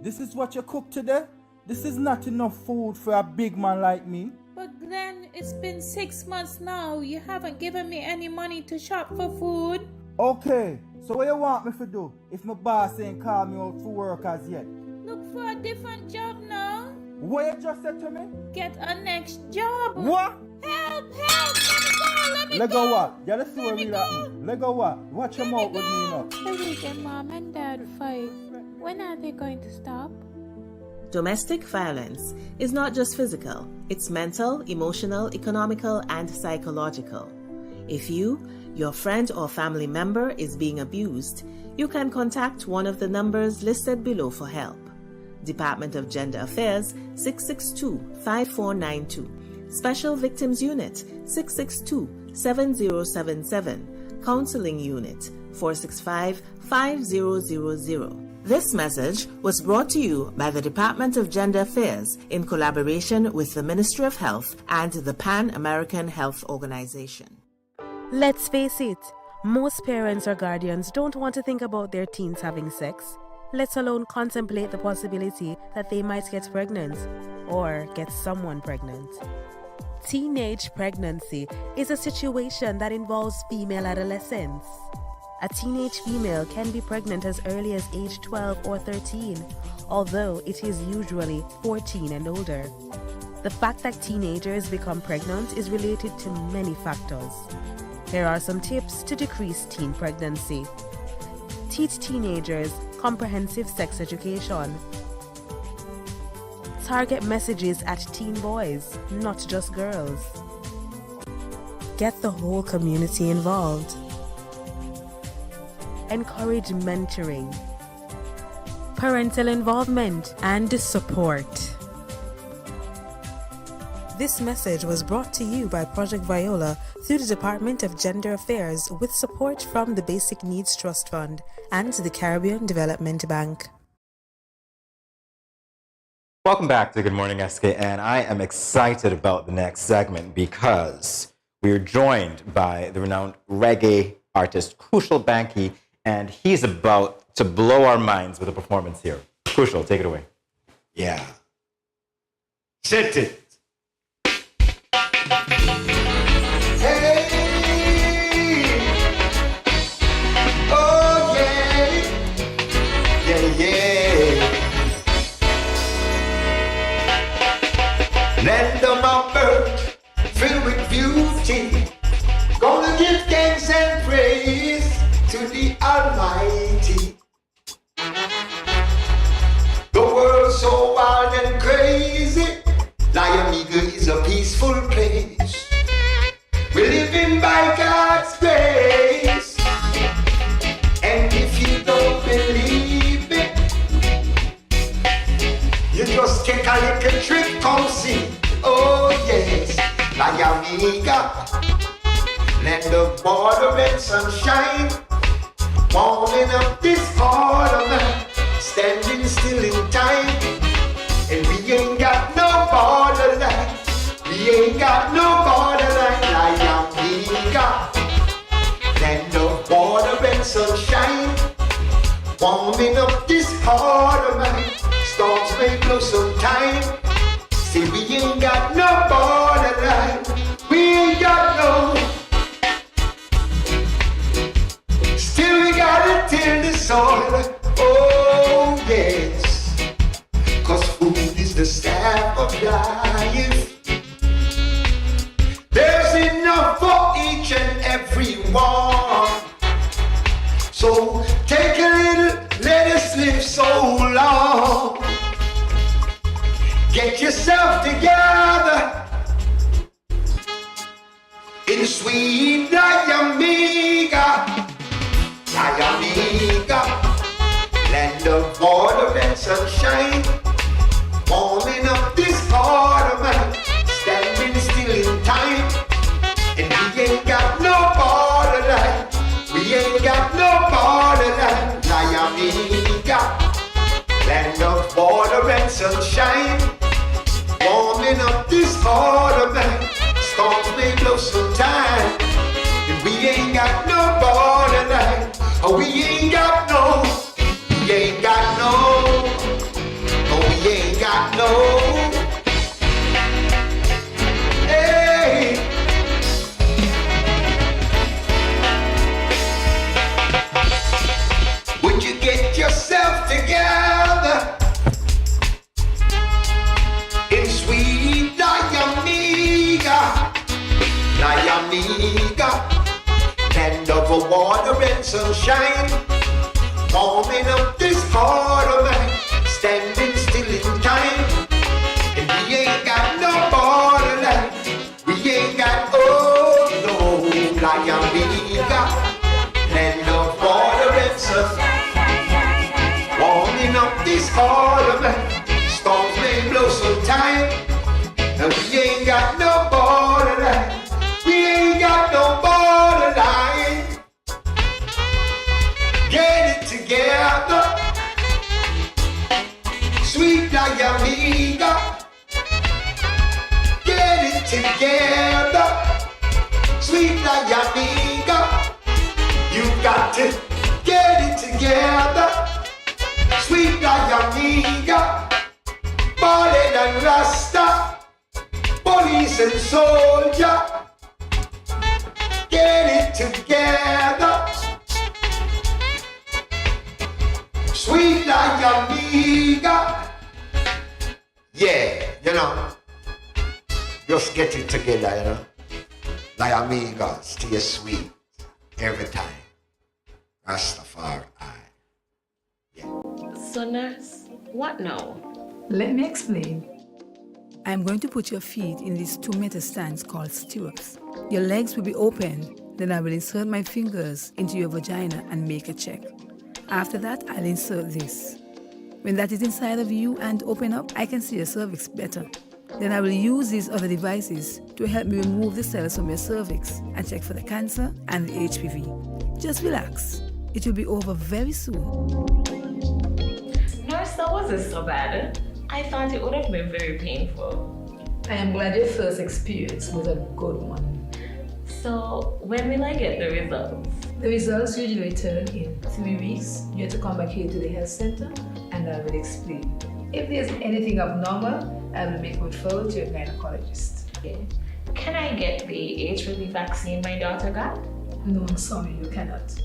this is what you cook today? This is not enough food for a big man like me. But Glenn, it's been 6 months now. You haven't given me any money to shop for food. Okay, so what you want me to do if my boss ain't called me out for work as yet? Look for a different job now. What you just said to me? Get a next job. What? Help! Let me go! Let go what? Yeah, let's see what really happened. Let go what? Watch your mouth with me now. The weekend mom and dad fight. When are they going to stop? Domestic violence is not just physical, it's mental, emotional, economical, and psychological. If you, your friend or family member is being abused, you can contact one of the numbers listed below for help. Department of Gender Affairs 662-5492, Special Victims Unit 662-7077, Counseling Unit 465-5000. This message was brought to you by the Department of Gender Affairs in collaboration with the Ministry of Health and the Pan American Health Organization. Let's face it, most parents or guardians don't want to think about their teens having sex, let alone contemplate the possibility that they might get pregnant or get someone pregnant. Teenage pregnancy is a situation that involves female adolescents. A teenage female can be pregnant as early as age 12 or 13, although it is usually 14 and older. The fact that teenagers become pregnant is related to many factors. Here are some tips to decrease teen pregnancy. Teach teenagers comprehensive sex education. Target messages at teen boys, not just girls. Get the whole community involved. Encourage mentoring, parental involvement, and support. This message was brought to you by Project Viola through the Department of Gender Affairs with support from the Basic Needs Trust Fund and the Caribbean Development Bank. Welcome back to Good Morning SKN. I am excited about the next segment because we are joined by the renowned reggae artist Crucial Banky, and he's about to blow our minds with a performance here. Crucial, take it away. Yeah. Set it. Hey. Oh yeah. Yeah, yeah. Land of my birth, filled with beauty. Gonna give thanks and praise to the Almighty. The world's so wild and crazy. Liamiga is a peaceful place. We're living by God's grace. And if you don't believe it, you just take a little trip, come see. Oh yes, Liamiga, land of water and sunshine, warming up this autumn night, standing still in time. And we ain't got no borderline. We ain't got no borderline. Liamiga, land of water and sunshine, warming up this autumn night. Storms may blow sometime. See, we ain't got no borderline. We ain't got no. Still we gotta till the soil. Oh yes, 'cause food is the staff of life. There's enough for each and every one. So take a little, let us live so long. Get yourself together in sweet Liamiga, Liamiga, land of water and sunshine, warming up this autumn night, standing still in time. And we ain't got no borderline. We ain't got no borderline. Liamiga, land of water and sunshine, warming up this autumn night. Storms may blow sometime. And we ain't got no borderline. Oh, we ain't got no. We ain't got no. Oh, we ain't got no. Hey. Would you get yourself together in sweet Liamiga, Liamiga, land of a water and sunshine, warming up this autumn night, standing still in time. And we ain't got no borderline. We ain't got, oh no, Liamiga, land of water and sunshine, warming up this autumn night. Storms may blow sometime. And we ain't got no borderline. We ain't got no borderline. Get it together, sweet Liamiga. Get it together, sweet Liamiga. You got to get it together, sweet Liamiga. Ballad and Rasta, police and soldier. Get it together, sweet Liamiga. Yeah, you know, just get it together, you know. Liamiga, stay sweet every time. Rastafari. So nurse, what now? Let me explain. I'm going to put your feet in these 2-meter stands called stirrups. Your legs will be open, then I will insert my fingers into your vagina and make a check. After that, I'll insert this. When that is inside of you and open up, I can see your cervix better. Then I will use these other devices to help me remove the cells from your cervix and check for the cancer and the HPV. Just relax. It will be over very soon. Nurse, that wasn't so bad. I thought it would have been very painful. I am glad your first experience was a good one. So when will I get the results? The results usually return in 3 weeks. You have to come back here to the health center and I will explain. If there's anything abnormal, I will make a referral to your gynecologist. Okay. Can I get the HPV vaccine my daughter got? No, I'm sorry, you cannot.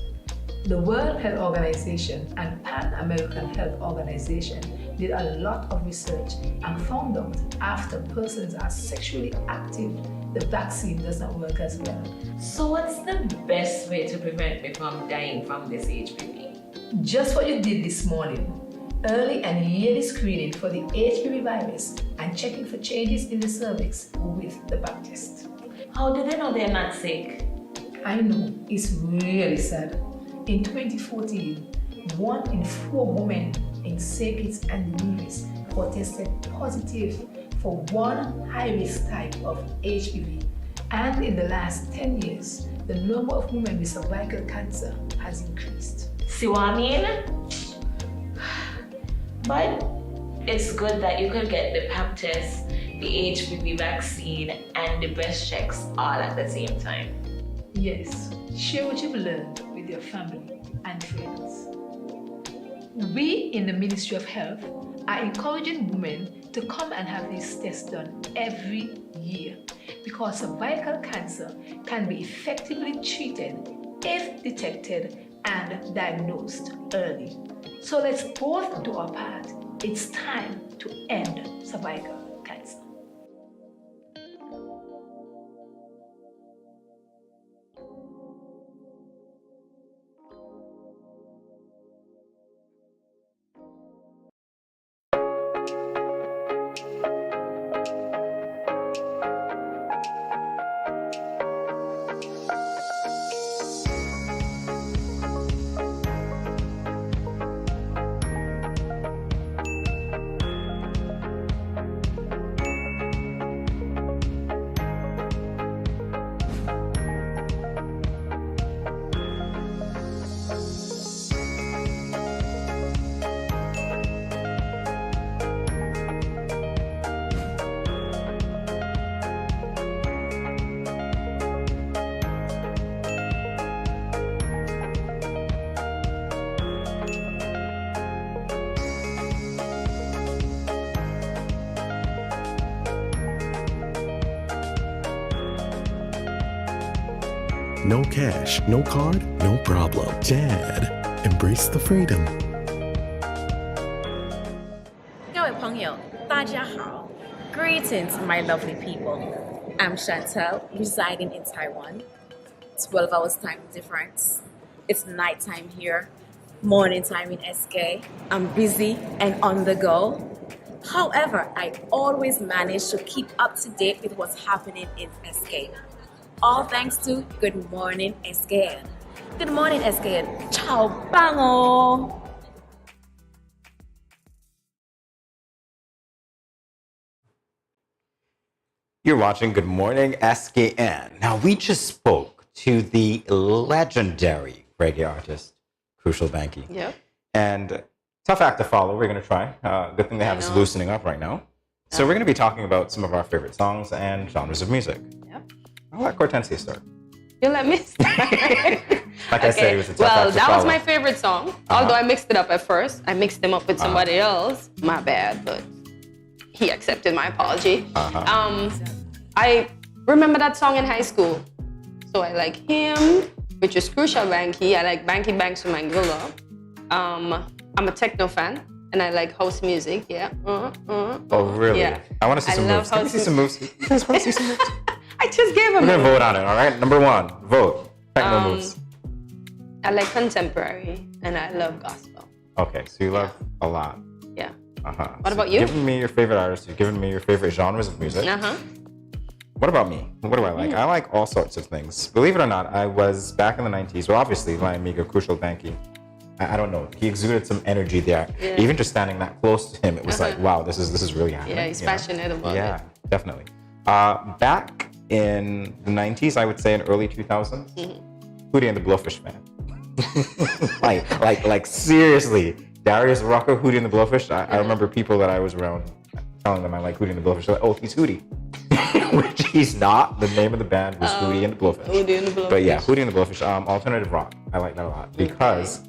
The World Health Organization and Pan American Health Organization did a lot of research and found out after persons are sexually active, the vaccine does not work as well. So what's the best way to prevent me from dying from this HPV? Just what you did this morning. Early and yearly screening for the HPV virus and checking for changes in the cervix with the pap test. How do they know they're not sick? I know, it's really sad. In 2014, 1 in 4 women in St. Kitts and Nevis were tested positive for one high-risk type of HPV. And in the last 10 years, the number of women with cervical cancer has increased. See what I mean? But it's good that you could get the pap test, the HPV vaccine, and the breast checks all at the same time. Yes, share what you've learned with your family and friends. We in the Ministry of Health are encouraging women to come and have these tests done every year because cervical cancer can be effectively treated if detected and diagnosed early. So let's both do our part. It's time to end cervical cancer. No cash, no card, no problem. Dad, embrace the freedom. 各位朋友，大家好. Greetings, my lovely people. I'm Chantel, residing in Taiwan. 12 hours time difference. It's nighttime here, morning time in SK. I'm busy and on the go. However, I always manage to keep up to date with what's happening in SK. All thanks to Good Morning SKN. Good morning SKN. Ciao bango. You're watching Good Morning SKN. Now, we just spoke to the legendary reggae artist, Crucial Banky. Yep. And tough act to follow. We're going to try. Good thing they have us loosening up right now. So we're going to be talking about some of our favorite songs and genres of music. Yep. I'll let Kortensia start. You let me start. Like I said, it was a tough act Well, to that follow. was my favorite song. Although I mixed it up at first. I mixed them up with somebody else. My bad, but he accepted my apology. I remember that song in high school. So I like him, which is Crucial Banky. I like Banky Banks from Angola. I'm a techno fan, and I like house music. Yeah. Oh, really? Yeah. I want to see some moves. Can we see some moves? You guys want to see some moves? I just gave him. We're going to vote on it, all right? Number 1, vote. Techno moves. I like contemporary, and I love gospel. Okay, so you love a lot. Yeah. What about you? You've given me your favorite artists. You've given me your favorite genres of music. What about me? What do I like? I like all sorts of things. Believe it or not, I was back in the 90s. Well, obviously, my amigo Crucial Banky. I don't know. He exuded some energy there. Yeah. Even just standing that close to him, it was like, wow, this is really happening. Yeah, he's passionate about it. Yeah, definitely. Back in the 90s, I would say in early 2000s, Hootie and the Blowfish fan. like seriously, Darius Rucker, Hootie and the Blowfish. I remember people that I was around telling them I like Hootie and the Blowfish. They're like, oh, he's Hootie. which he's not. The name of the band was Hootie and the Blowfish. Hootie and the Blowfish. But yeah, Hootie and the Blowfish, alternative rock. I like that a lot because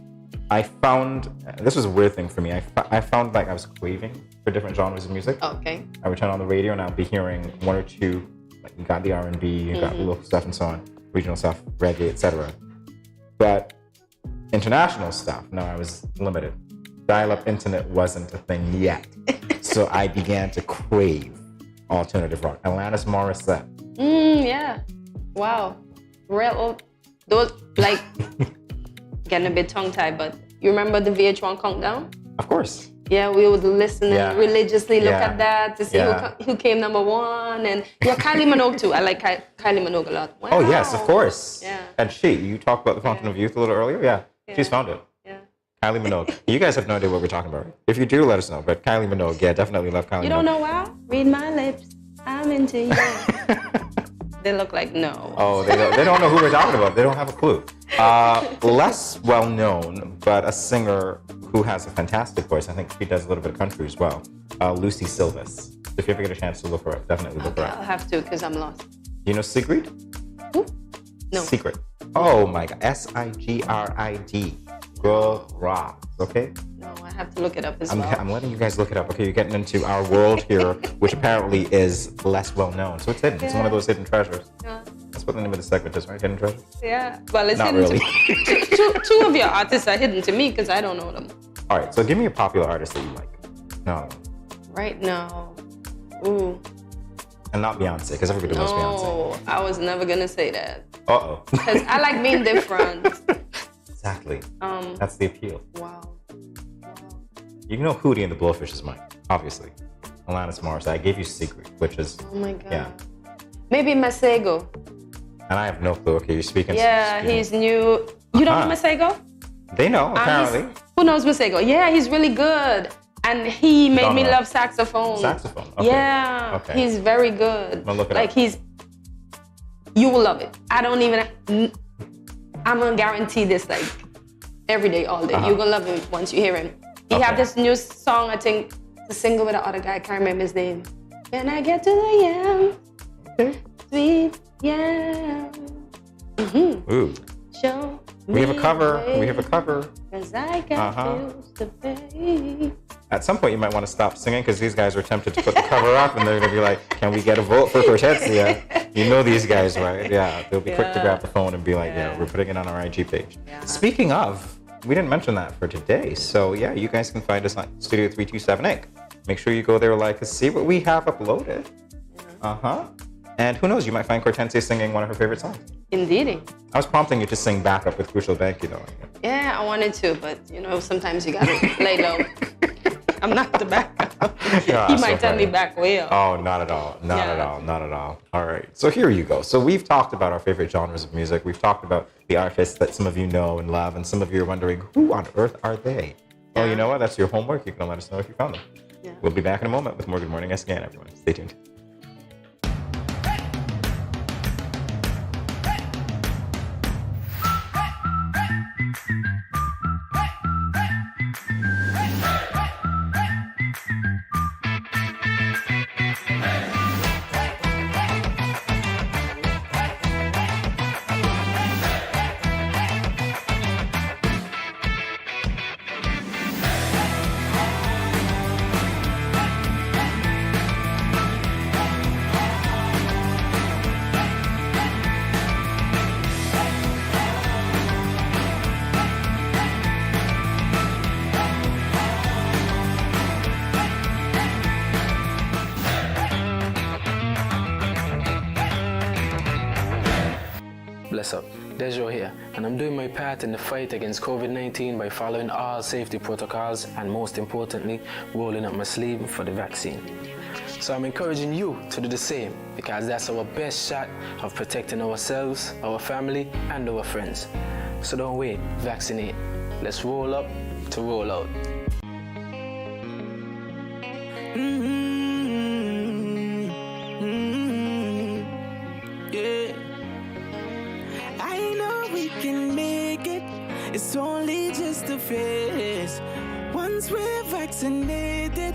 I found, this was a weird thing for me. I found like I was craving for different genres of music. Okay. I would turn on the radio and I'd be hearing one or two, like you got the R&B, you got the local stuff and so on, regional stuff, reggae, etc. But international stuff, no, I was limited. Dial-up internet wasn't a thing yet. So I began to crave alternative rock. Alanis Morissette. Yeah. Wow. Those, like, getting a bit tongue-tied, but you remember the VH1 countdown? Of course. Yeah, we would listen and religiously look Yeah. at that to see who came number one. And yeah, Kylie Minogue too. I like Kylie Minogue a lot. Wow. Oh, yes, of course. Yeah. And you talked about the Fountain of Youth a little earlier. Yeah, she's found it. Yeah. Kylie Minogue. You guys have no idea what we're talking about, right? If you do, let us know. But Kylie Minogue, yeah, definitely love Kylie Minogue. You don't know why? Read my lips. I'm into you. They look like no. Oh, they don't know who we're talking about. They don't have a clue. Less well known, but a singer who has a fantastic voice. I think she does a little bit of country as well. Lucy Silvis. If you ever get a chance to look her up, definitely look her I'll up. have to because I'm lost. Do you know Sigrid? Who? No. Secret. Oh my God. Sigrid. Girl rocks. Okay. No, I have to look it up as well. I'm letting you guys look it up. Okay, you're getting into our world here, which apparently is less well known. So it's hidden. It's one of those hidden treasures. Yeah. That's what the name of the segment is, right? Hidden treasures? Yeah. Well, it's Not hidden really. two of your artists are hidden to me because I don't know them. All right, so give me a popular artist that you like. No. Right now. Ooh. And not Beyonce, because everybody loves Beyonce. No, I was never gonna say that. Uh-oh. Because I like being different. Exactly. That's the appeal. Wow. You know Hootie and the Blowfish is mine, obviously. Alanis Morissette. I gave you Secret, which is... Oh my God. Yeah. Maybe Masego. And I have no clue. Okay, you're speaking... Yeah, he's new. You don't know Masego? They know, apparently. Who knows Masego? Yeah, he's really good. And he made me love saxophone. Saxophone, okay. Yeah, Okay. he's very good. I'll look it like up. you will love it. I don't even, I'm gonna guarantee this like every day, all day. You're gonna love him once you hear him. He have this new song, I think, the single with the other guy, I can't remember his name. Can I get to the yam? Sweet yam. Ooh. Show We have a me cover. the way, We have a cover. 'cause I got bills to pay. At some point, you might want to stop singing because these guys are tempted to put the cover up and they're going to be like, can we get a vote for Kortensia? You know these guys, right? Yeah, they'll be quick to grab the phone and be like, yeah, we're putting it on our IG page. Speaking of, we didn't mention that for today. So yeah, you guys can find us on Studio 327 Inc. Make sure you go there, like us, see what we have uploaded. And who knows, you might find Kortensia singing one of her favorite songs. Indeed. I was prompting you to sing backup with Crucial Bank, you know. Yeah, I wanted to, but you know, sometimes you gotta lay low. I'm not the backup. Yeah, He so might tell me funny. back way up. Oh, not at all. Not at all. Not at all. All right. So here you go. So we've talked about our favorite genres of music. We've talked about the artists that some of you know and love, and some of you are wondering, who on earth are they? Well, you know what? That's your homework. You can let us know if you found them. We'll be back in a moment with more Good Morning SKN, everyone. Stay tuned. Bless up, Dejo here, and I'm doing my part in the fight against COVID-19 by following all safety protocols and most importantly, rolling up my sleeve for the vaccine. So I'm encouraging you to do the same because that's our best shot of protecting ourselves, our family, and our friends. So don't wait, vaccinate. Let's roll up to roll out. Yeah. I know we can make it. It's only just a phase. Once we're vaccinated,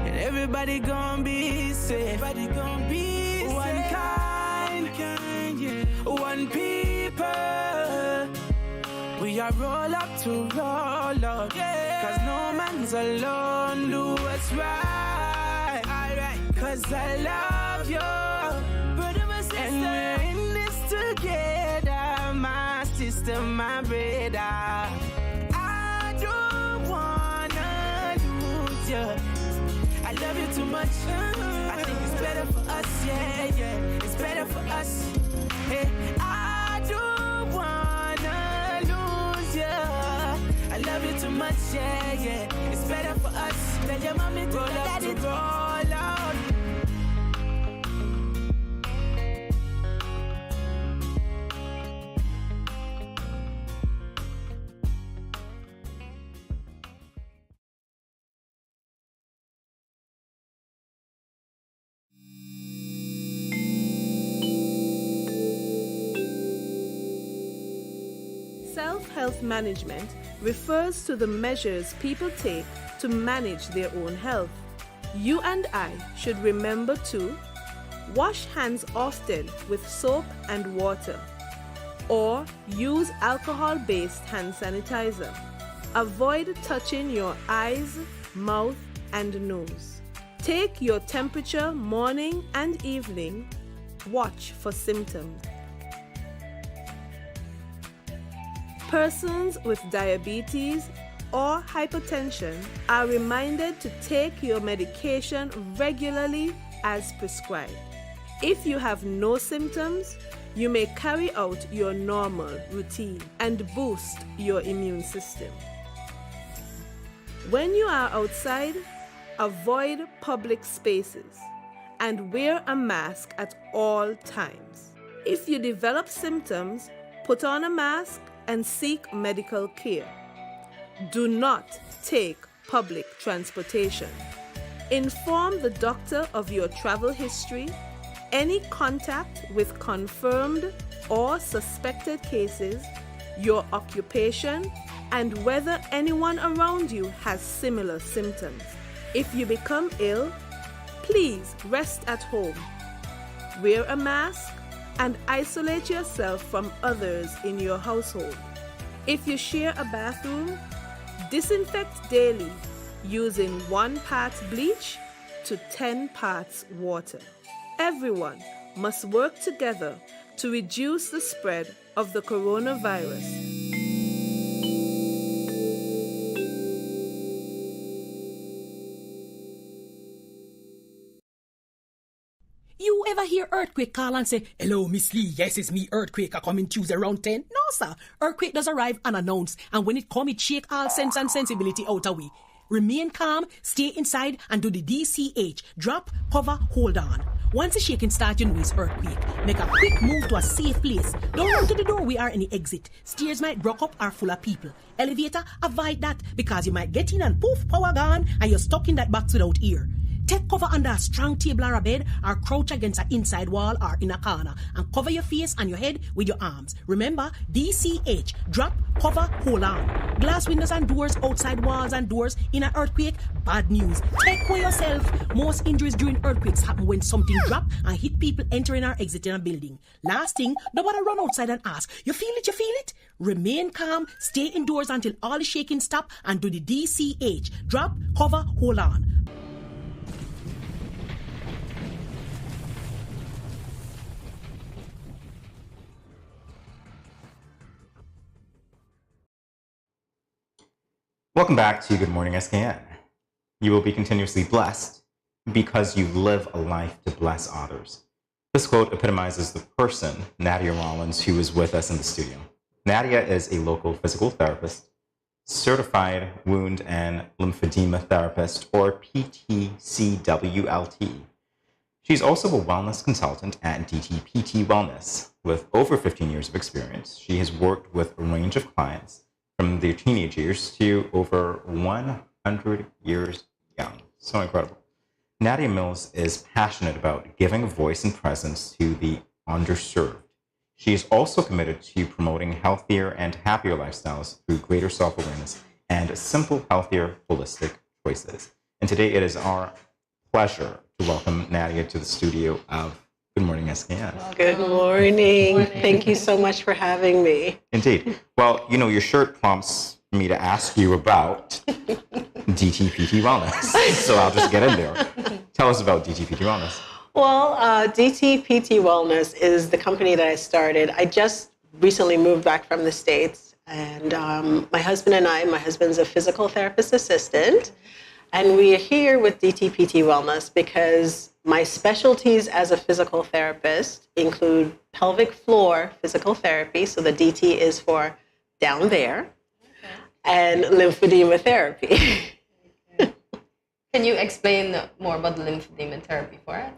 and everybody gonna be safe. Everybody gonna be safe. kind, yeah. One people. We are roll up to roll up, yeah. Cause no man's alone, do what's right, alright. Cause I love you, brother, my sister. And we're in this together, my sister, my brother. I don't wanna lose you. I love you too much. I think it's better for us, yeah, yeah. It's better for us. Hey, I don't wanna lose you. I love you too much, yeah, yeah. It's better for us. Tell your mommy to roll up to roll out. Self-health management refers to the measures people take to manage their own health. You and I should remember to wash hands often with soap and water, or use alcohol-based hand sanitizer. Avoid touching your eyes, mouth, and nose. Take your temperature morning and evening. Watch for symptoms. Persons with diabetes or hypertension are reminded to take your medication regularly as prescribed. If you have no symptoms, you may carry out your normal routine and boost your immune system. When you are outside, avoid public spaces and wear a mask at all times. If you develop symptoms, put on a mask and seek medical care. Do not take public transportation. Inform the doctor of your travel history, any contact with confirmed or suspected cases, your occupation, and whether anyone around you has similar symptoms. If you become ill, please rest at home. Wear a mask and isolate yourself from others in your household. If you share a bathroom, disinfect daily using 1 part bleach to 10 parts water. Everyone must work together to reduce the spread of the coronavirus. You ever hear earthquake call and say, "Hello, Miss Lee, yes, it's me, earthquake, I coming Tuesday around 10? No, sir. Earthquake does arrive unannounced, and when it come, it shake all sense and sensibility out of we. Remain calm, stay inside, and do the DCH. Drop, cover, hold on. Once the shaking starts, you know it's earthquake. Make a quick move to a safe place. Don't run to the door, we are any exit. Stairs might block up or full of people. Elevator, avoid that, because you might get in and poof, power gone, and you're stuck in that box without ear. Take cover under a strong table or a bed, or crouch against an inside wall or in a corner, and cover your face and your head with your arms. Remember, DCH, drop, cover, hold on. Glass windows and doors, outside walls and doors in an earthquake, bad news. Take care of yourself. Most injuries during earthquakes happen when something drop and hit people entering or exiting a building. Last thing, nobody run outside and ask, you feel it, you feel it? Remain calm, stay indoors until all the shaking stop, and do the DCH, drop, cover, hold on. Welcome back to Good Morning SKN. You will be continuously blessed because you live a life to bless others. This quote epitomizes the person, Nadia Rollins, who is with us in the studio. Nadia is a local physical therapist, certified wound and lymphedema therapist, or PTCWLT. She's also a wellness consultant at DTPT Wellness. With over 15 years of experience, she has worked with a range of clients from their teenage years to over 100 years young. So incredible. Nadia Mills is passionate about giving a voice and presence to the underserved. She is also committed to promoting healthier and happier lifestyles through greater self-awareness and simple, healthier, holistic choices. And today it is our pleasure to welcome Nadia to the studio of Good morning, SKN. Good morning. Thank you so much for having me. Indeed. Well, your shirt prompts me to ask you about DTPT Wellness. So I'll just get in there. Tell us about DTPT Wellness. Well, DTPT Wellness is the company that I started. I just recently moved back from the States, and my husband's a physical therapist assistant, and we are here with DTPT Wellness because my specialties as a physical therapist include pelvic floor physical therapy, so the DT is for down there, and lymphedema therapy. Can you explain more about the lymphedema therapy for us?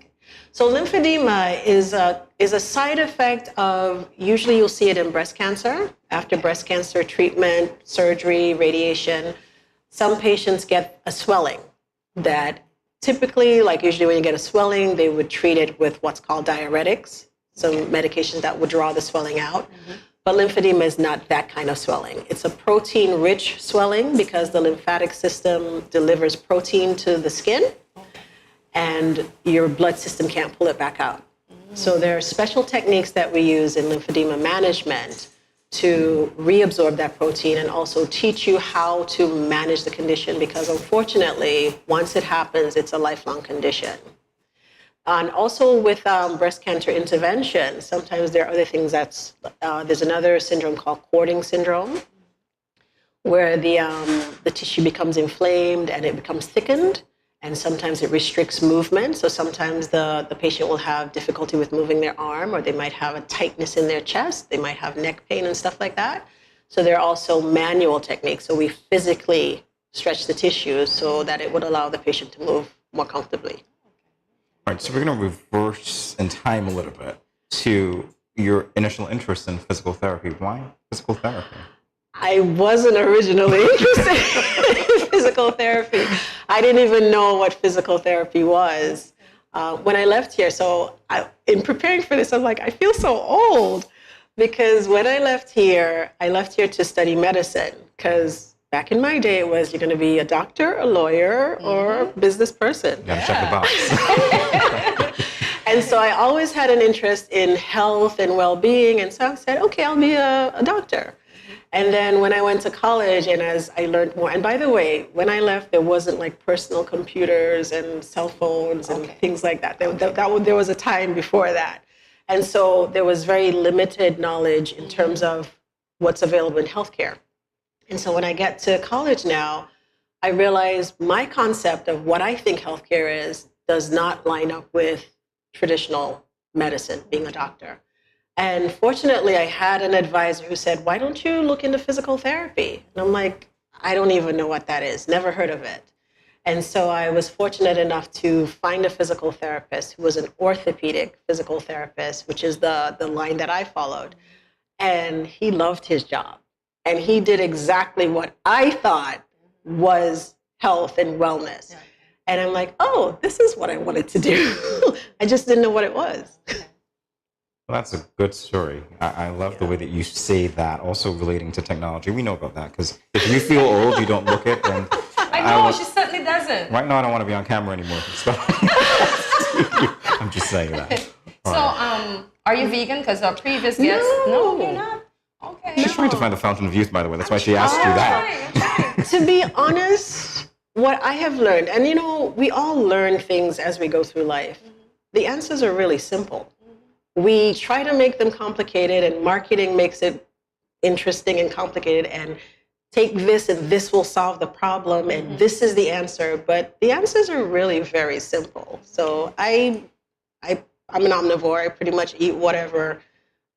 So lymphedema is a side effect of, usually you'll see it in breast cancer. After breast cancer treatment, surgery, radiation, some patients get a swelling that typically, like usually when you get a swelling, they would treat it with what's called diuretics, some medications that would draw the swelling out. But lymphedema is not that kind of swelling. It's a protein-rich swelling because the lymphatic system delivers protein to the skin, and your blood system can't pull it back out. So there are special techniques that we use in lymphedema management to reabsorb that protein and also teach you how to manage the condition, because unfortunately, once it happens, it's a lifelong condition. And also with breast cancer intervention, sometimes there are other things there's another syndrome called Kortensia syndrome, where the tissue becomes inflamed and it becomes thickened. And sometimes it restricts movement. So sometimes the patient will have difficulty with moving their arm, or they might have a tightness in their chest. They might have neck pain and stuff like that. So there are also manual techniques. So we physically stretch the tissue so that it would allow the patient to move more comfortably. All right, so we're going to reverse in time a little bit to your initial interest in physical therapy. Why physical therapy? I wasn't originally interested in physical therapy. I didn't even know what physical therapy was when I left here. So in preparing for this, I'm like, I feel so old, because when I left here to study medicine, because back in my day it was, you're going to be a doctor, a lawyer, or a business person. You gotta check the box. And so I always had an interest in health and well-being. And so I said, okay, I'll be a doctor. And then when I went to college, and as I learned more, and by the way, when I left, there wasn't like personal computers and cell phones and things like that. There was a time before that. And so there was very limited knowledge in terms of what's available in healthcare. And so when I get to college now, I realize my concept of what I think healthcare is does not line up with traditional medicine, being a doctor. And fortunately, I had an advisor who said, why don't you look into physical therapy? And I'm like, I don't even know what that is, never heard of it. And so I was fortunate enough to find a physical therapist who was an orthopedic physical therapist, which is the line that I followed. And he loved his job. And he did exactly what I thought was health and wellness. And I'm like, oh, this is what I wanted to do. I just didn't know what it was. Well, that's a good story. I love the way that you say that, also relating to technology. We know about that, because if you feel old, you don't look it. And I know, she certainly doesn't. Right now, I don't want to be on camera anymore. So I'm just saying that. So, are you vegan? Because our previous guest... No, you're not? Okay. She's trying to find the fountain of youth, by the way. That's why she asked you that. To be honest, what I have learned, and we all learn things as we go through life. The answers are really simple. We try to make them complicated, and marketing makes it interesting and complicated, and take this and this will solve the problem, and this is the answer. But the answers are really very simple. So I'm an omnivore. I pretty much eat whatever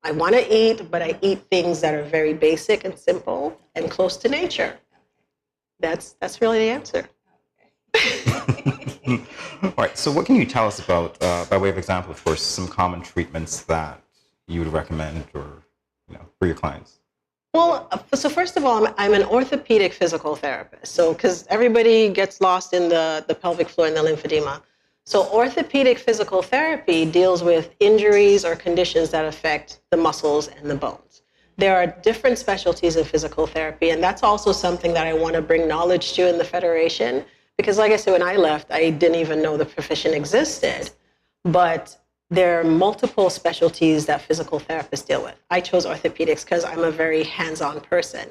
I want to eat, but I eat things that are very basic and simple and close to nature. That's really the answer. All right, so what can you tell us about, by way of example, of course, some common treatments that you would recommend or for your clients? Well, so first of all, I'm an orthopedic physical therapist. So, because everybody gets lost in the pelvic floor and the lymphedema. So orthopedic physical therapy deals with injuries or conditions that affect the muscles and the bones. There are different specialties in physical therapy, and that's also something that I want to bring knowledge to in the Federation. Because like I said, when I left, I didn't even know the profession existed. But there are multiple specialties that physical therapists deal with. I chose orthopedics because I'm a very hands-on person.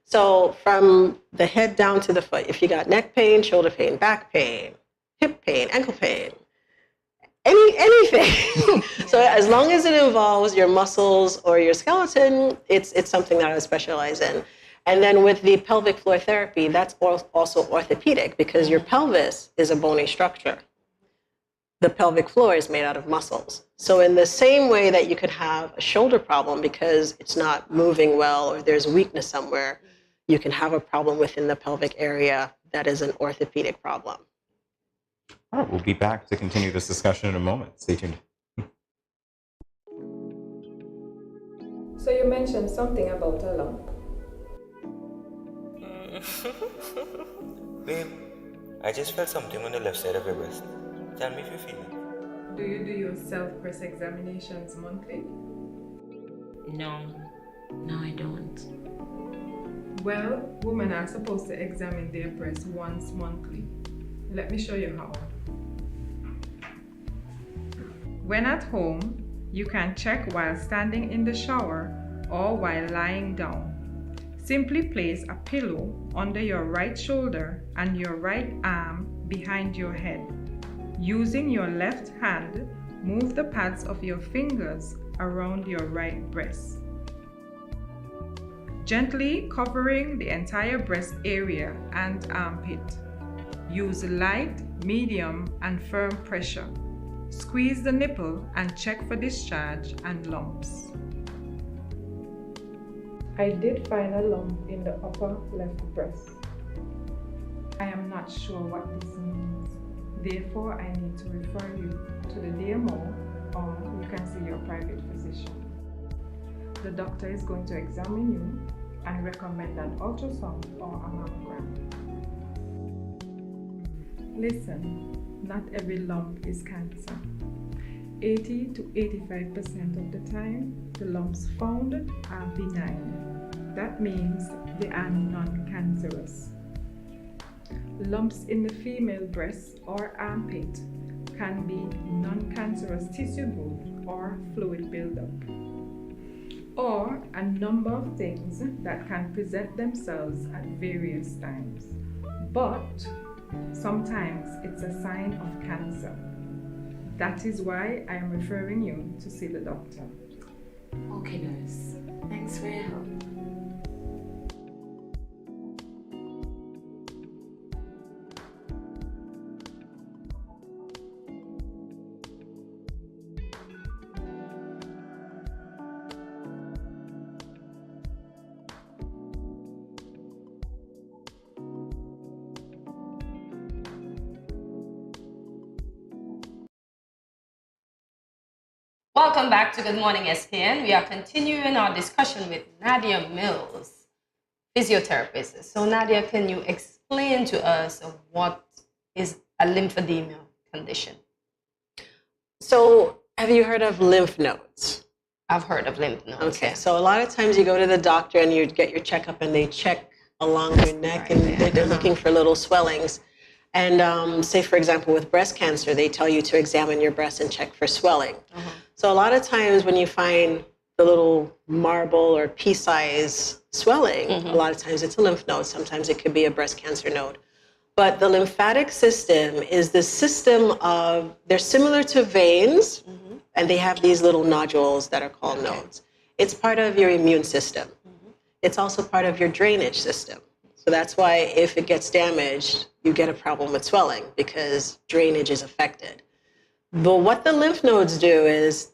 So from the head down to the foot, if you got neck pain, shoulder pain, back pain, hip pain, ankle pain, anything. So as long as it involves your muscles or your skeleton, it's something that I specialize in. And then with the pelvic floor therapy, that's also orthopedic because your pelvis is a bony structure. The pelvic floor is made out of muscles. So in the same way that you could have a shoulder problem because it's not moving well or there's weakness somewhere, you can have a problem within the pelvic area that is an orthopedic problem. All right, we'll be back to continue this discussion in a moment. Stay tuned. So you mentioned something about a lump. Babe, I just felt something on the left side of your breast. Tell me if you feel it. Do you do your self-breast examinations monthly? No, I don't. Well, women are supposed to examine their breasts once monthly. Let me show you how. When at home, you can check while standing in the shower or while lying down. Simply place a pillow under your right shoulder and your right arm behind your head. Using your left hand, move the pads of your fingers around your right breast, gently covering the entire breast area and armpit. Use light, medium, and firm pressure. Squeeze the nipple and check for discharge and lumps. I did find a lump in the upper left breast. I am not sure what this means. Therefore, I need to refer you to the DMO or you can see your private physician. The doctor is going to examine you and recommend an ultrasound or a mammogram. Listen, not every lump is cancer. 80 to 85% of the time, the lumps found are benign. That means they are non-cancerous. Lumps in the female breast or armpit can be non-cancerous tissue growth or fluid buildup, or a number of things that can present themselves at various times. But sometimes it's a sign of cancer. That is why I am referring you to see the doctor. Okay, nurse. Thanks for your help. Welcome back to Good Morning SKN. We are continuing our discussion with Nadia Mills, physiotherapist. So Nadia, can you explain to us what is a lymphedema condition? So have you heard of lymph nodes? I've heard of lymph nodes. Okay, yeah. so a lot of times you go to the doctor and you get your checkup and they check along your neck and they're looking for little swellings. And say, for example, with breast cancer, they tell you to examine your breast and check for swelling. So a lot of times when you find the little marble or pea-size swelling, a lot of times it's a lymph node. Sometimes it could be a breast cancer node. But the lymphatic system is the system of, they're similar to veins, and they have these little nodules that are called nodes. It's part of your immune system. It's also part of your drainage system. So that's why if it gets damaged, you get a problem with swelling because drainage is affected. But what the lymph nodes do is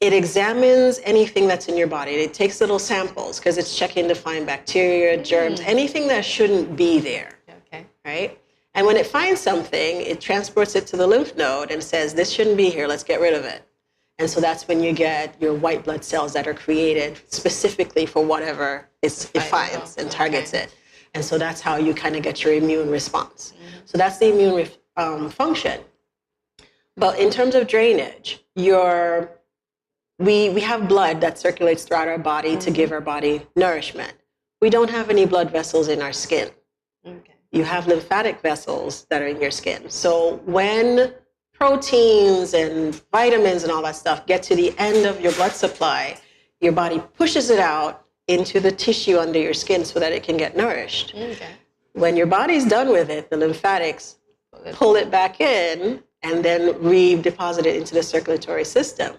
it examines anything that's in your body. It takes little samples because it's checking to find bacteria, germs, anything that shouldn't be there. Okay. Right? And when it finds something, it transports it to the lymph node and says, this shouldn't be here, let's get rid of it. And so that's when you get your white blood cells that are created specifically for whatever it finds and targets it. And so that's how you kind of get your immune response. So that's the immune function. But in terms of drainage, we have blood that circulates throughout our body to give our body nourishment. We don't have any blood vessels in our skin. You have lymphatic vessels that are in your skin. So when proteins and vitamins and all that stuff get to the end of your blood supply, your body pushes it out into the tissue under your skin so that it can get nourished. Okay. When your body's done with it, the lymphatics pull it back in and then redeposit it into the circulatory system.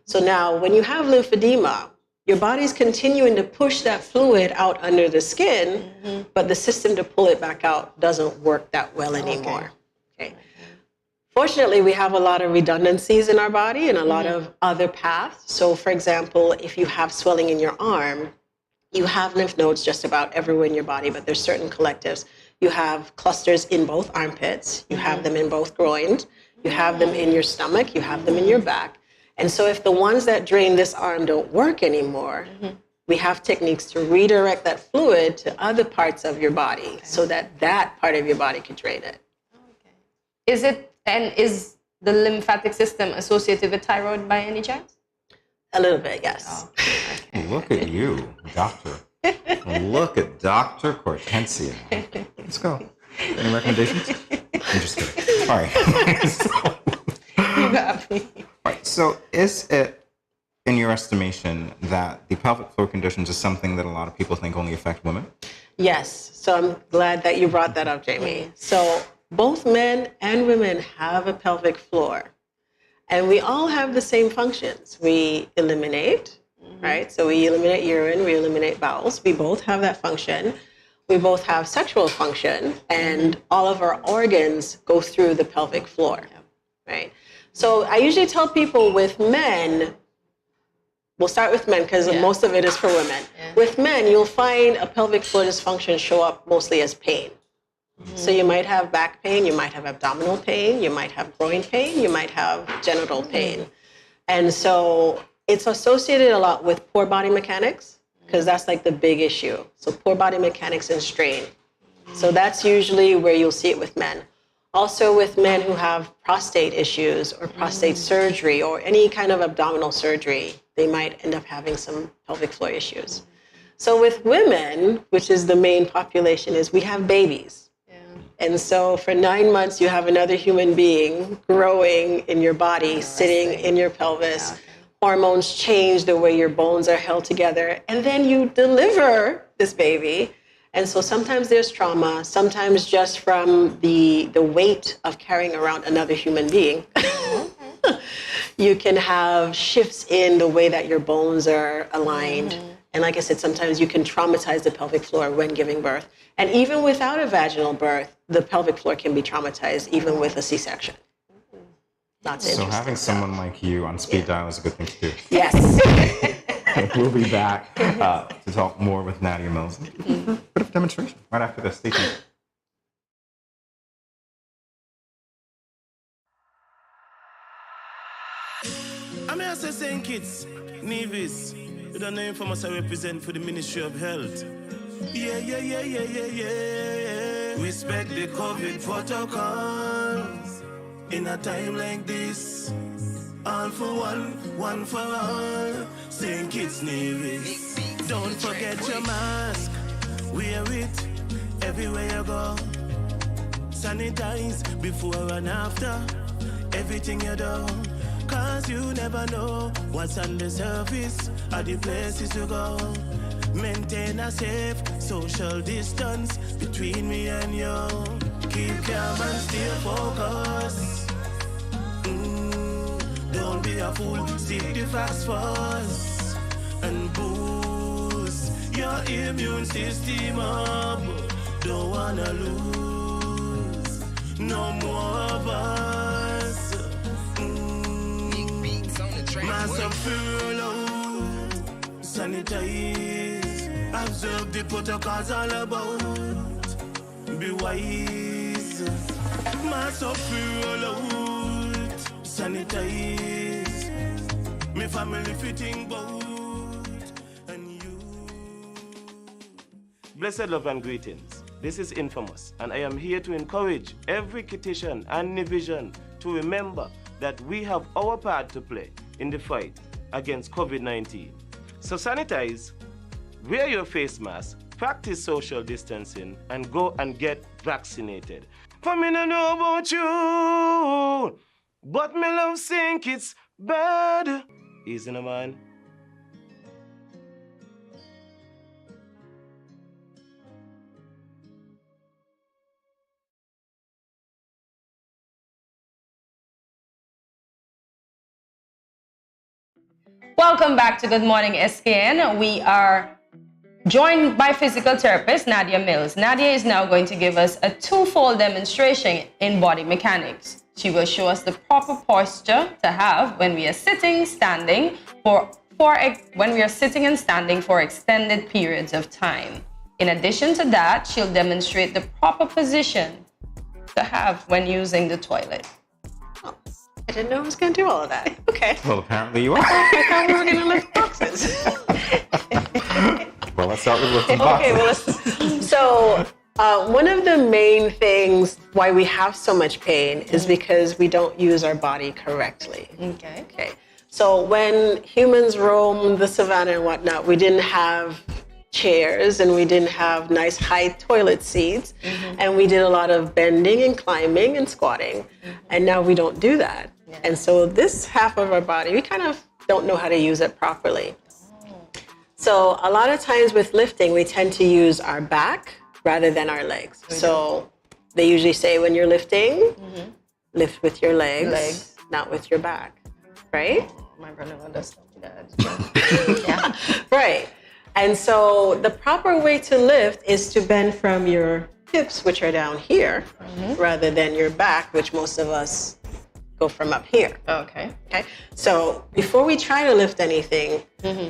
So now when you have lymphedema, your body's continuing to push that fluid out under the skin, but the system to pull it back out doesn't work that well anymore. Okay. Fortunately, we have a lot of redundancies in our body and a lot of other paths. So for example, if you have swelling in your arm, you have lymph nodes just about everywhere in your body, but there's certain collectives. You have clusters in both armpits, you have them in both groins, you have them in your stomach, you have them in your back. And so if the ones that drain this arm don't work anymore, we have techniques to redirect that fluid to other parts of your body so that that part of your body can drain it. Is the lymphatic system associated with thyroid by any chance? A little bit, yes. Look at you, doctor. Look at Dr. Kortensia. Let's go. Any recommendations? I'm just kidding. All right. You got me. All right. So is it, in your estimation, that the pelvic floor conditions is something that a lot of people think only affect women? Yes. So I'm glad that you brought that up, Jamie. So both men and women have a pelvic floor. And we all have the same functions. We eliminate, right? So we eliminate urine, we eliminate bowels. We both have that function. We both have sexual function, and all of our organs go through the pelvic floor, right? So I usually tell people with men, we'll start with men because most of it is for women. With men, you'll find a pelvic floor dysfunction show up mostly as pain. So you might have back pain, you might have abdominal pain, you might have groin pain, you might have genital pain. And so it's associated a lot with poor body mechanics because that's like the big issue. So poor body mechanics and strain. So that's usually where you'll see it with men. Also with men who have prostate issues or prostate surgery or any kind of abdominal surgery, they might end up having some pelvic floor issues. So with women, which is the main population, is we have babies. And so for 9 months, you have another human being growing in your body, sitting in your pelvis. Hormones change the way your bones are held together. And then you deliver this baby. And so sometimes there's trauma, sometimes just from the weight of carrying around another human being. You can have shifts in the way that your bones are aligned. And like I said, sometimes you can traumatize the pelvic floor when giving birth. And even without a vaginal birth, the pelvic floor can be traumatized, even with a C-section. That's so having someone like you on speed dial is a good thing to do. Yes. We'll be back to talk more with Nadia Mills. A bit of demonstration right after this. Stay tuned. I'm here to St. Kitts, Nevis. You don't know Infamous I represent for the Ministry of Health. Yeah. Respect the COVID protocols. In a time like this, all for one for all. St. Kitts, Nevis. Don't forget your mask. Wear it everywhere you go. Sanitize before and after everything you do. Cause you never know what's on the surface or the places to go. Maintain a safe social distance between me and you. Keep calm and stay focused. Don't be a fool, stick the facts first. And boost your immune system up. Don't wanna lose no more of us. Mask up, furlough, sanitize, observe the protocols all about. Be wise. Mask up, furlough, sanitize. Me family fitting boat and you. Blessed love and greetings. This is Infamous, and I am here to encourage every Kittitian and Nivision to remember that we have our part to play in the fight against COVID-19. So sanitize, wear your face mask, practice social distancing, and go and get vaccinated. For me to know about you, but me love think it's bad. Easy no man. Welcome back to Good Morning SKN. We are joined by physical therapist Nadia Mills. Nadia is now going to give us a twofold demonstration in body mechanics. She will show us the proper posture to have when we are sitting, standing, when we are sitting and standing for extended periods of time. In addition to that, she'll demonstrate the proper position to have when using the toilet. I didn't know I was going to do all of that. Okay. Well, apparently you are. I thought we were going to lift boxes. Well, let's start with lifting boxes. Okay, well, so one of the main things why we have so much pain is because we don't use our body correctly. Okay. So when humans roamed the savannah and whatnot, we didn't have chairs and we didn't have nice high toilet seats, and we did a lot of bending and climbing and squatting, and now we don't do that. And so this half of our body, we kind of don't know how to use it properly. So a lot of times with lifting, we tend to use our back rather than our legs. So they usually say when you're lifting, lift with your legs, not with your back, right? My brother understands that. Yeah, right. And so the proper way to lift is to bend from your hips, which are down here, rather than your back, which most of us go from up here. Okay. So before we try to lift anything,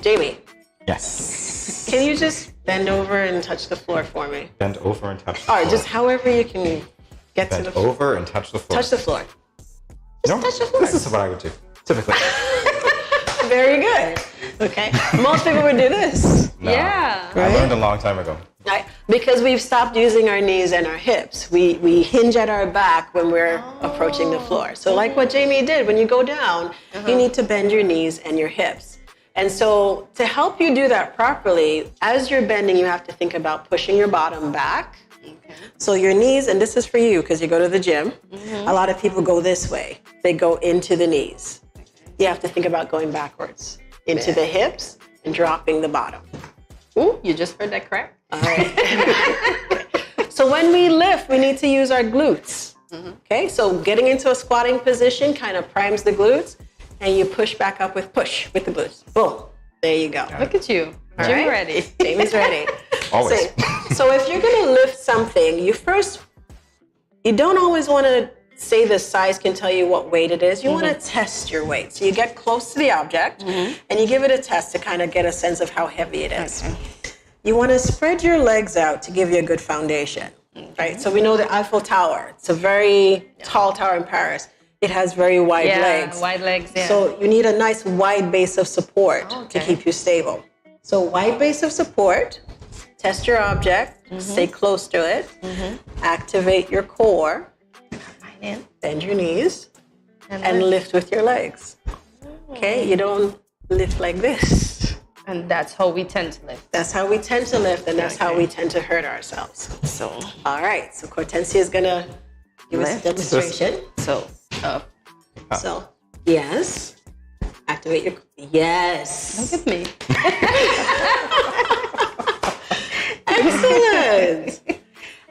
Jamie. Yes. Can you just bend over and touch the floor for me? Bend over and touch the floor. Or just however you can get to the floor. Bend over and touch the floor. Touch the floor. Just touch the floor. This is what I would do, typically. Very good. Okay. Most people would do this. No, I learned a long time ago. Right. Because we've stopped using our knees and our hips. We hinge at our back when we're approaching the floor. So like what Jamie did, when you go down, you need to bend your knees and your hips. And so to help you do that properly, as you're bending, you have to think about pushing your bottom back. So your knees, and this is for you because you go to the gym, a lot of people go this way. They go into the knees. You have to think about going backwards into the hips and dropping the bottom. Ooh, you just heard that correct? All right. So when we lift, we need to use our glutes. Okay, so getting into a squatting position kind of primes the glutes, and you push back up with the glutes. Boom. There you go. Look at you. All Jimmy right? ready. Jamie's ready. Always. So if you're going to lift something, you don't always want to say the size can tell you what weight it is. You want to test your weight. So you get close to the object and you give it a test to kind of get a sense of how heavy it is. You want to spread your legs out to give you a good foundation, right? So we know the Eiffel Tower. It's a very tall tower in Paris. It has very wide legs. Wide legs, yeah. So you need a nice wide base of support to keep you stable. So wide base of support, test your object, stay close to it, activate your core, bend your knees, and lift with your legs. Okay, you don't lift like this. And that's how we tend to lift. That's how we tend to lift, and that's how we tend to hurt ourselves. So, all right, so Kortensia is gonna give us a demonstration. So, So, yes. Activate your, yes. Look at me. Excellent.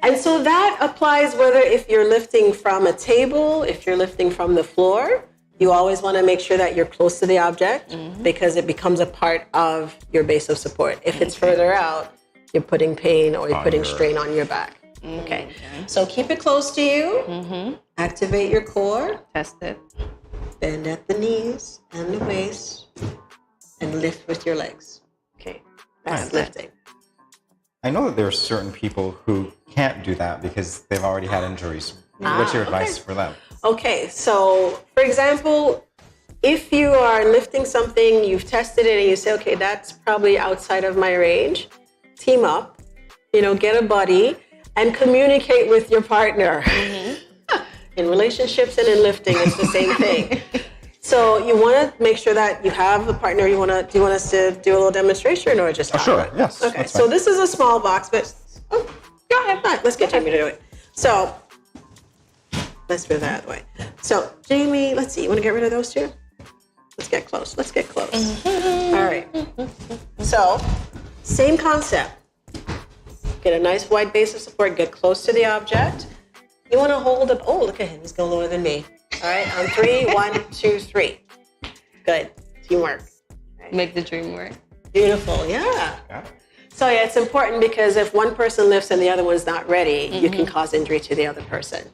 And so that applies whether if you're lifting from a table, if you're lifting from the floor, you always want to make sure that you're close to the object because it becomes a part of your base of support. If it's further out, you're putting pain or you're putting strain on your back. Okay. So keep it close to you. Activate your core. Test it. Bend at the knees and the waist and lift with your legs. Okay. That's lifting. I know that there are certain people who can't do that because they've already had injuries. What's your advice for them? Okay, so for example, if you are lifting something, you've tested it and you say, okay, that's probably outside of my range, team up, get a buddy and communicate with your partner. In relationships and in lifting, it's the same thing. So you want to make sure that you have a partner. Do you want us to do a little demonstration or just? Sure. Yes. Okay. So this is a small box, but go ahead. Let's get Jamie to do it. So let's move that out of the way. So, Jamie, let's see. You want to get rid of those two? Let's get close. Let's get close. All right. So, same concept. Get a nice wide base of support. Get close to the object. You want to hold up. Oh, look at him. He's going lower than me. All right. On 3, 1, 2, 3. Good. Teamwork. Right. Make the dream work. Beautiful. Yeah. So, yeah, it's important because if one person lifts and the other one's not ready, you can cause injury to the other person.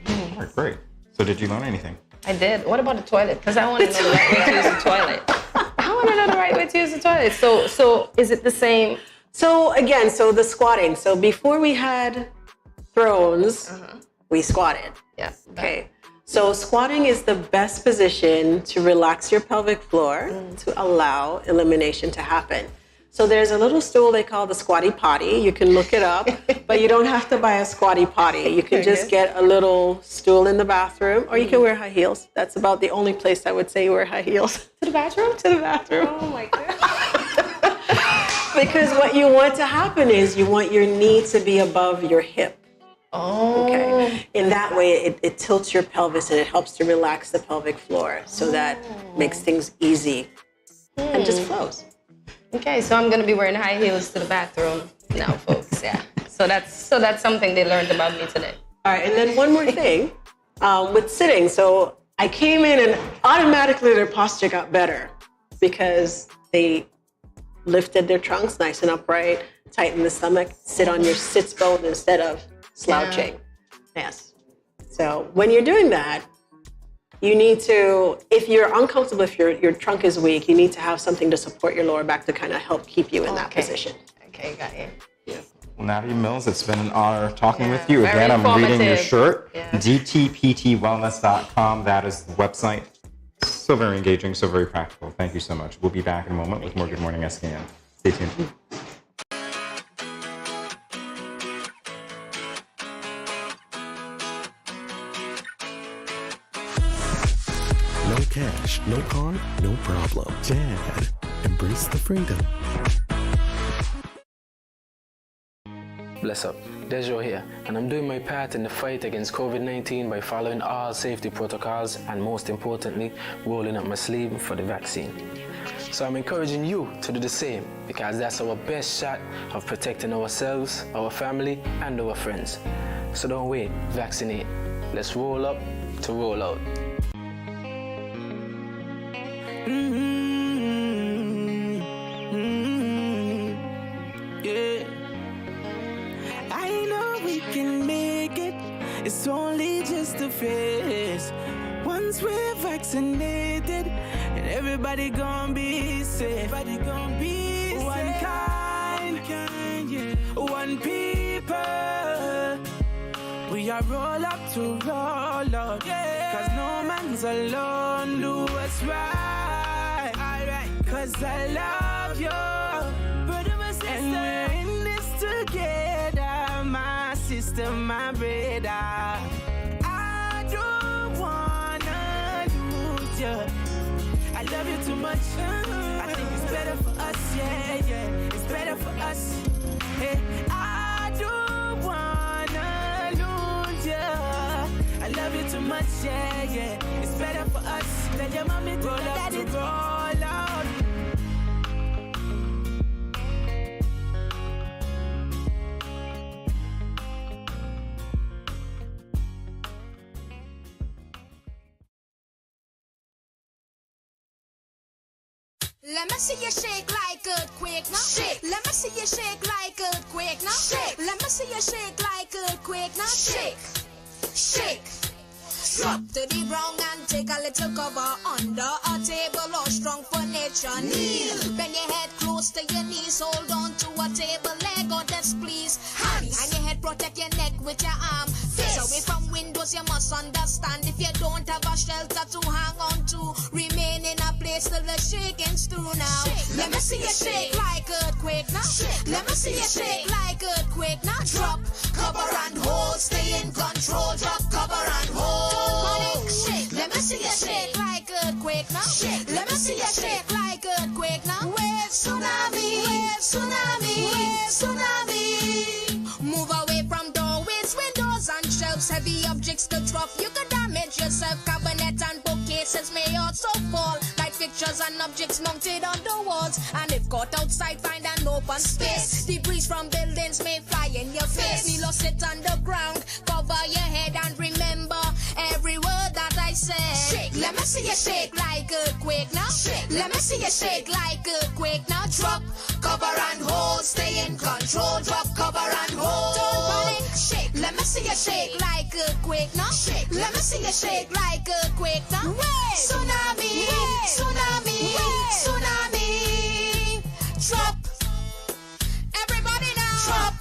All right, great. So did you learn anything? I did. What about the toilet? Because I want to know the right way to use the toilet. I want to know the right way to use the toilet. So is it the same? So again, the squatting. So before we had thrones, we squatted. Yeah. Okay. So squatting is the best position to relax your pelvic floor to allow elimination to happen. So there's a little stool they call the squatty potty. You can look it up, but you don't have to buy a squatty potty. You can just get a little stool in the bathroom, or you can wear high heels. That's about the only place I would say you wear high heels. To the bathroom? To the bathroom. Oh my God. Because what you want to happen is you want your knee to be above your hip. Oh. Okay. In that way, it tilts your pelvis and it helps to relax the pelvic floor. So that makes things easy and just flows. Okay, so I'm gonna be wearing high heels to the bathroom now, folks. Yeah. So that's something they learned about me today. All right, and then one more thing with sitting. So I came in and automatically their posture got better because they lifted their trunks nice and upright, tighten the stomach, sit on your sits bone instead of slouching. Yeah. Yes. So when you're doing that, you need to, if you're uncomfortable, if your trunk is weak, you need to have something to support your lower back to kind of help keep you in that position. Okay, got you. Yeah. Well, Nadia Mills, it's been an honor talking with you. Very Again, I'm reading your informative. shirt, dtptwellness.com. That is the website. So very engaging, so very practical. Thank you so much. We'll be back in a moment with more Good Morning SKN. Stay tuned. No cash, no card, no problem. Dad, embrace the freedom. Bless up, Dejo here, and I'm doing my part in the fight against COVID-19 by following all safety protocols and most importantly, rolling up my sleeve for the vaccine. So I'm encouraging you to do the same because that's our best shot of protecting ourselves, our family, and our friends. So don't wait, vaccinate. Let's roll up to roll out. Yeah. I know we can make it. It's only just a phase. Once we're vaccinated, and everybody gonna be safe. Everybody gonna be safe. One kind, yeah. One people. We are roll up to roll up. Yeah. Cause no man's alone. Do what's right. Alright. Cause I love you. Brother, my sister. And we're in this together. My sister, my brother. I don't wanna lose you. I love you too much. I think it's better for us, yeah, yeah. It's better for us. Hey, I don't wanna lose you. I love you too much, yeah, yeah. It's better for us. Tell your mommy to roll up to roll out. Let me see you shake like earthquake now. Shake. Let me see you shake like earthquake now. Shake. Let me see you shake like earthquake now. Shake. Shake. Drop to the ground and take a little cover under a table or strong furniture. Kneel. Bend your head close to your knees. Hold on to a table leg or desk, please. Hands. Behind your head, protect your neck with your arm. Face away from windows, you must understand. If you don't have a shelter to hang on to, remain in a place till the shaking's through now. Shake. Let me see you shake like earthquake now. Shake. Let me see you shake like earthquake now. Drop, cover and hold. Stay in control. Drop, cover and hold. Shake. Let me see you shake like earthquake now. Shake. Let me see you shake like earthquake now. Wave tsunami, wave tsunami, wave tsunami. Move away from doorways, windows and shelves. Have heavy objects to drop. You could damage yourself. Cabinet and bookcases may also fall. Like pictures and objects mounted on the walls. And if caught outside, find an open space. Debris from buildings may fly in your face. Kneel or sit on the ground. Cover your head and remember every word that I said. Shake, let me see you shake like earthquake now. Shake, let me see you shake like earthquake now. Drop, cover and hold, stay in control. Drop, cover and hold. Don't panic. Shake, let me see you shake like earthquake now. Shake, let me see you shake like earthquake now. Tsunami, tsunami, tsunami. Drop, everybody now. Drop.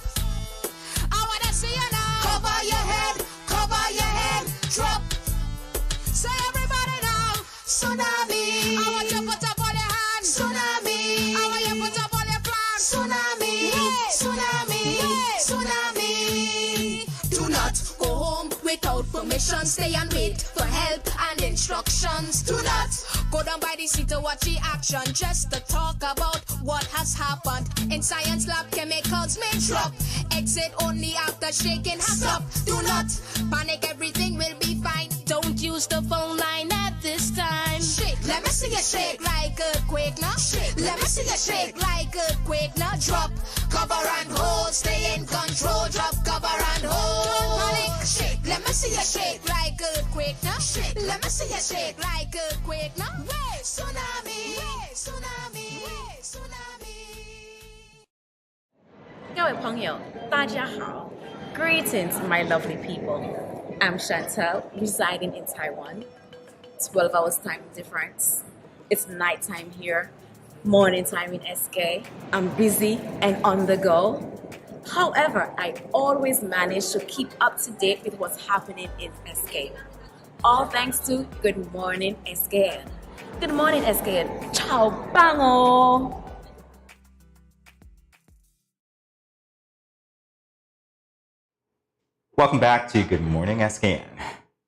I wanna see you now. Cover your head, drop. Say everybody now. Tsunami. I want you to put up all your hands. Tsunami. I want you to put up all your flags. Tsunami. Tsunami. Tsunami. Do not go home without permission. Stay and wait for help and instructions. Do not go down by the seat to watch the action. Just to talk about what has happened. In science lab, chemicals may drop. Exit only after shaking has stopped. Do not panic, everything will be fine. Don't use the phone line at this time. Shake, let me see you shake like earthquake now. Shake, let me see you shake like earthquake now. Drop, cover and hold, stay in control. Drop, cover and hold. Don't panic. Shake, let me see you shake like earthquake now. Shake, let me see you shake like earthquake now. Tsunami, tsunami, tsunami. 各位朋友，大家好. Greetings, my lovely people. I'm Chantel, residing in Taiwan. 12 hours time difference. It's nighttime here, morning time in SK. I'm busy and on the go. However, I always manage to keep up to date with what's happening in SK. All thanks to Good Morning SKN. Good morning SKN. Ciao, bango! Welcome back to Good Morning SKN.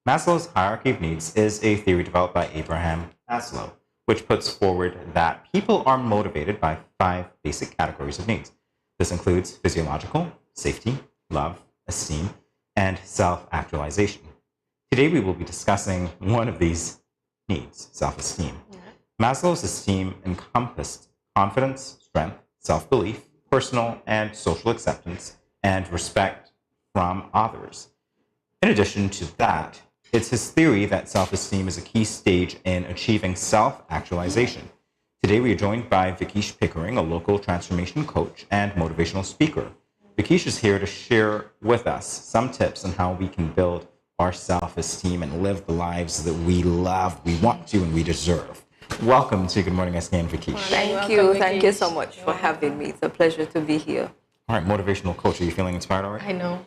Maslow's hierarchy of needs is a theory developed by Abraham Maslow, which puts forward that people are motivated by 5 basic categories of needs. This includes physiological, safety, love, esteem, and self-actualization. Today we will be discussing one of these needs, self-esteem. Maslow's esteem encompassed confidence, strength, self-belief, personal and social acceptance, and respect from others. In addition to that, it's his theory that self-esteem is a key stage in achieving self-actualization. Today we are joined by Vikish Pickering, a local transformation coach and motivational speaker. Vikish is here to share with us some tips on how we can build our self-esteem and live the lives that we love, we want to, and we deserve. Welcome to Good Morning SKN, Vikish. Thank you so much for having me. It's a pleasure to be here. All right, motivational coach, are you feeling inspired already? I know.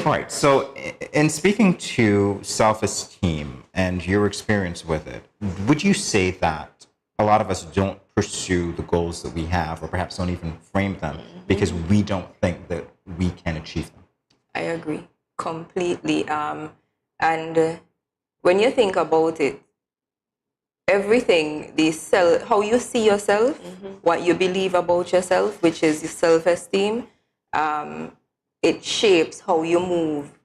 All right, so in speaking to self-esteem and your experience with it, would you say that a lot of us don't pursue the goals that we have, or perhaps don't even frame them because we don't think that we can achieve them? I agree completely. And when you think about it, everything, how you see yourself, what you believe about yourself, which is your self-esteem, it shapes how you move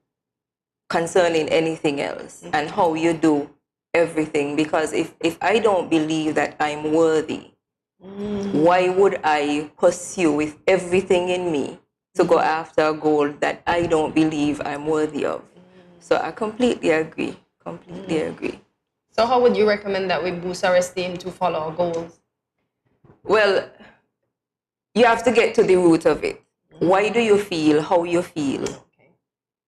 concerning anything else and how you do everything. Because if I don't believe that I'm worthy, why would I pursue with everything in me to go after a goal that I don't believe I'm worthy of? So I completely agree. So how would you recommend that we boost our esteem to follow our goals? Well, you have to get to the root of it. Why do you feel how you feel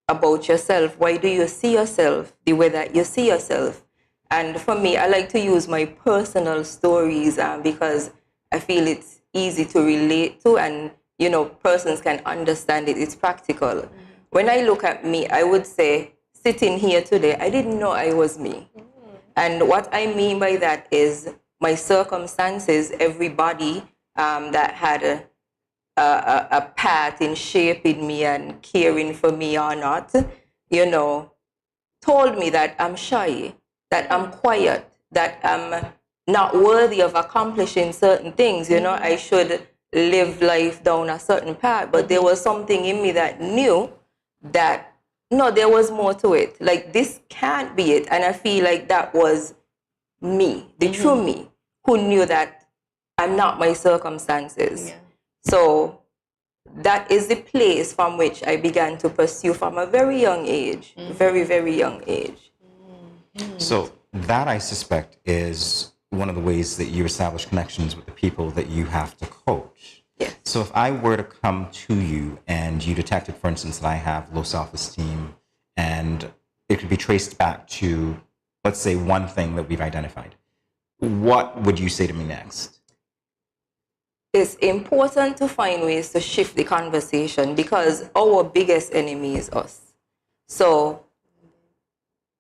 about yourself? Why do you see yourself the way that you see yourself? And for me, I like to use my personal stories because I feel it's easy to relate to, and persons can understand it. It's practical. When I look at me, I would say, sitting here today, I didn't know I was me. And what I mean by that is my circumstances, everybody that had a part in shaping me and caring for me or not, told me that I'm shy, that I'm quiet, that I'm not worthy of accomplishing certain things. I should live life down a certain path, but there was something in me that knew that, no, there was more to it. Like, this can't be it. And I feel like that was me, the true me, who knew that I'm not my circumstances. So that is the place from which I began to pursue from a very young age, very, very young age. So that, I suspect, is one of the ways that you establish connections with the people that you have to coach. Yes. So if I were to come to you and you detected, for instance, that I have low self-esteem, and it could be traced back to, let's say, one thing that we've identified, what would you say to me next? It's important to find ways to shift the conversation, because our biggest enemy is us. So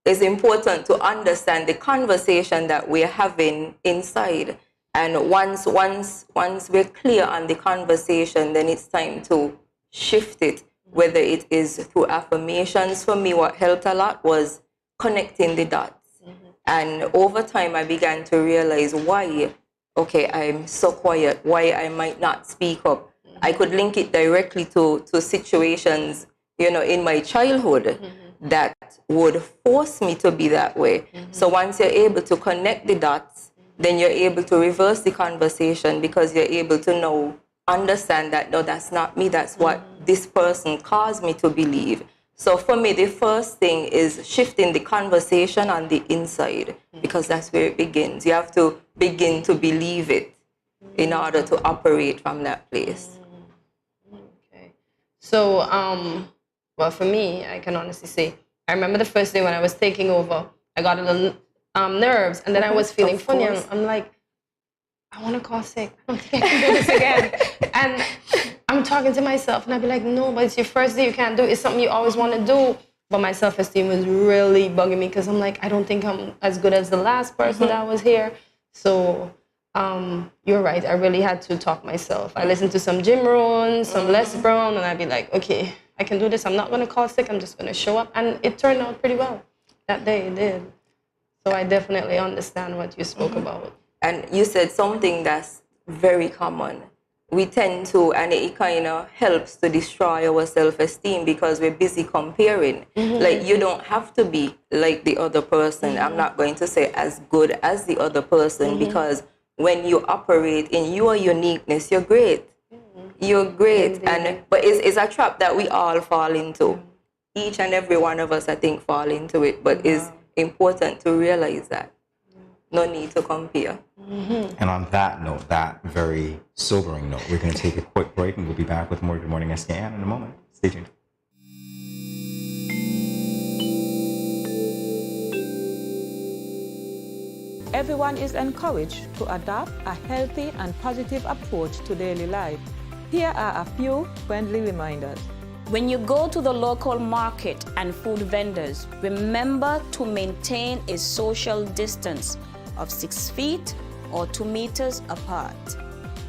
it's important to understand the conversation that we're having inside. And once we're clear on the conversation, then it's time to shift it, whether it is through affirmations. For me, what helped a lot was connecting the dots. And over time, I began to realize why, okay, I'm so quiet, why I might not speak up. I could link it directly to situations, you know, in my childhood that would force me to be that way. So once you're able to connect the dots, then you're able to reverse the conversation, because you're able to now understand that, no, that's not me, that's what this person caused me to believe. So for me, the first thing is shifting the conversation on the inside, because that's where it begins. You have to begin to believe it in order to operate from that place. Okay. So, well, for me, I can honestly say, I remember the first day when I was taking over, I got a little nerves, and then I was feeling funny. I'm like, I want to call sick. I don't think I can do this again. And I'm talking to myself, and I'd be like, no, but it's your first day, you can't do it. It's something you always want to do. But my self-esteem was really bugging me, because I'm like, I don't think I'm as good as the last person that was here. So you're right. I really had to talk myself. I listened to some Jim Rohn, some Les Brown, and I'd be like, okay, I can do this. I'm not going to call sick. I'm just going to show up. And it turned out pretty well. That day it did. So I definitely understand what you spoke about. And you said something that's very common. We tend to, and it kind of helps to destroy our self-esteem, because we're busy comparing. Like, you don't have to be like the other person. I'm not going to say as good as the other person, because when you operate in your uniqueness, you're great. You're great. But it's a trap that we all fall into. Each and every one of us, I think, fall into it. But it's important to realize that. No need to compare. And on that note, that very sobering note, we're going to take a quick break, and we'll be back with more Good Morning SKN in a moment. Stay tuned. Everyone is encouraged to adopt a healthy and positive approach to daily life. Here are a few friendly reminders. When you go to the local market and food vendors, remember to maintain a social distance of 6 feet or 2 meters apart,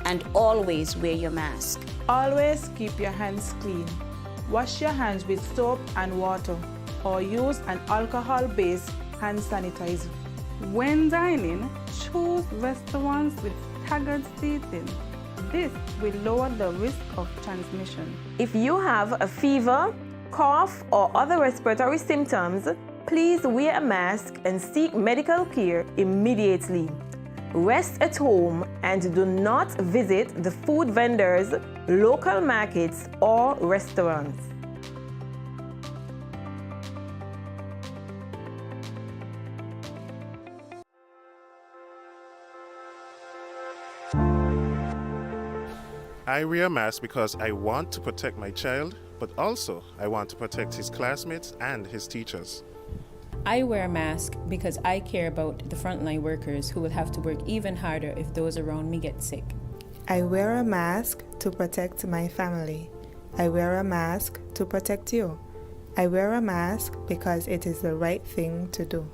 and always wear your mask. Always keep your hands clean. Wash your hands with soap and water, or use an alcohol-based hand sanitizer. When dining, choose restaurants with staggered seating. This will lower the risk of transmission. If you have a fever, cough, or other respiratory symptoms, please wear a mask and seek medical care immediately. Rest at home and do not visit the food vendors, local markets, or restaurants. I wear a mask because I want to protect my child, but also I want to protect his classmates and his teachers. I wear a mask because I care about the frontline workers who will have to work even harder if those around me get sick. I wear a mask to protect my family. I wear a mask to protect you. I wear a mask because it is the right thing to do.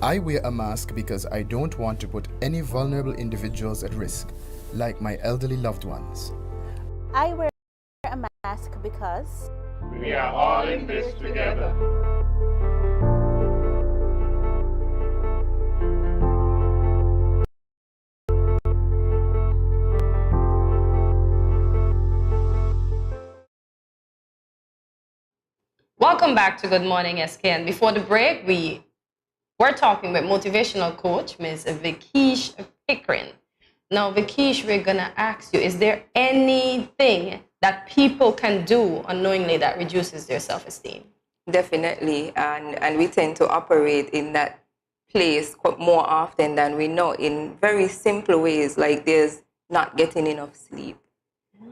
I wear a mask because I don't want to put any vulnerable individuals at risk, like my elderly loved ones. I wear a mask because we are all in this together. Welcome back to Good Morning SKN. Before the break, we were talking with motivational coach, Ms. Vikish Pickering. Now, Vikish, we're going to ask you, is there anything that people can do unknowingly that reduces their self-esteem? Definitely, and we tend to operate in that place more often than we know in very simple ways, like there's not getting enough sleep.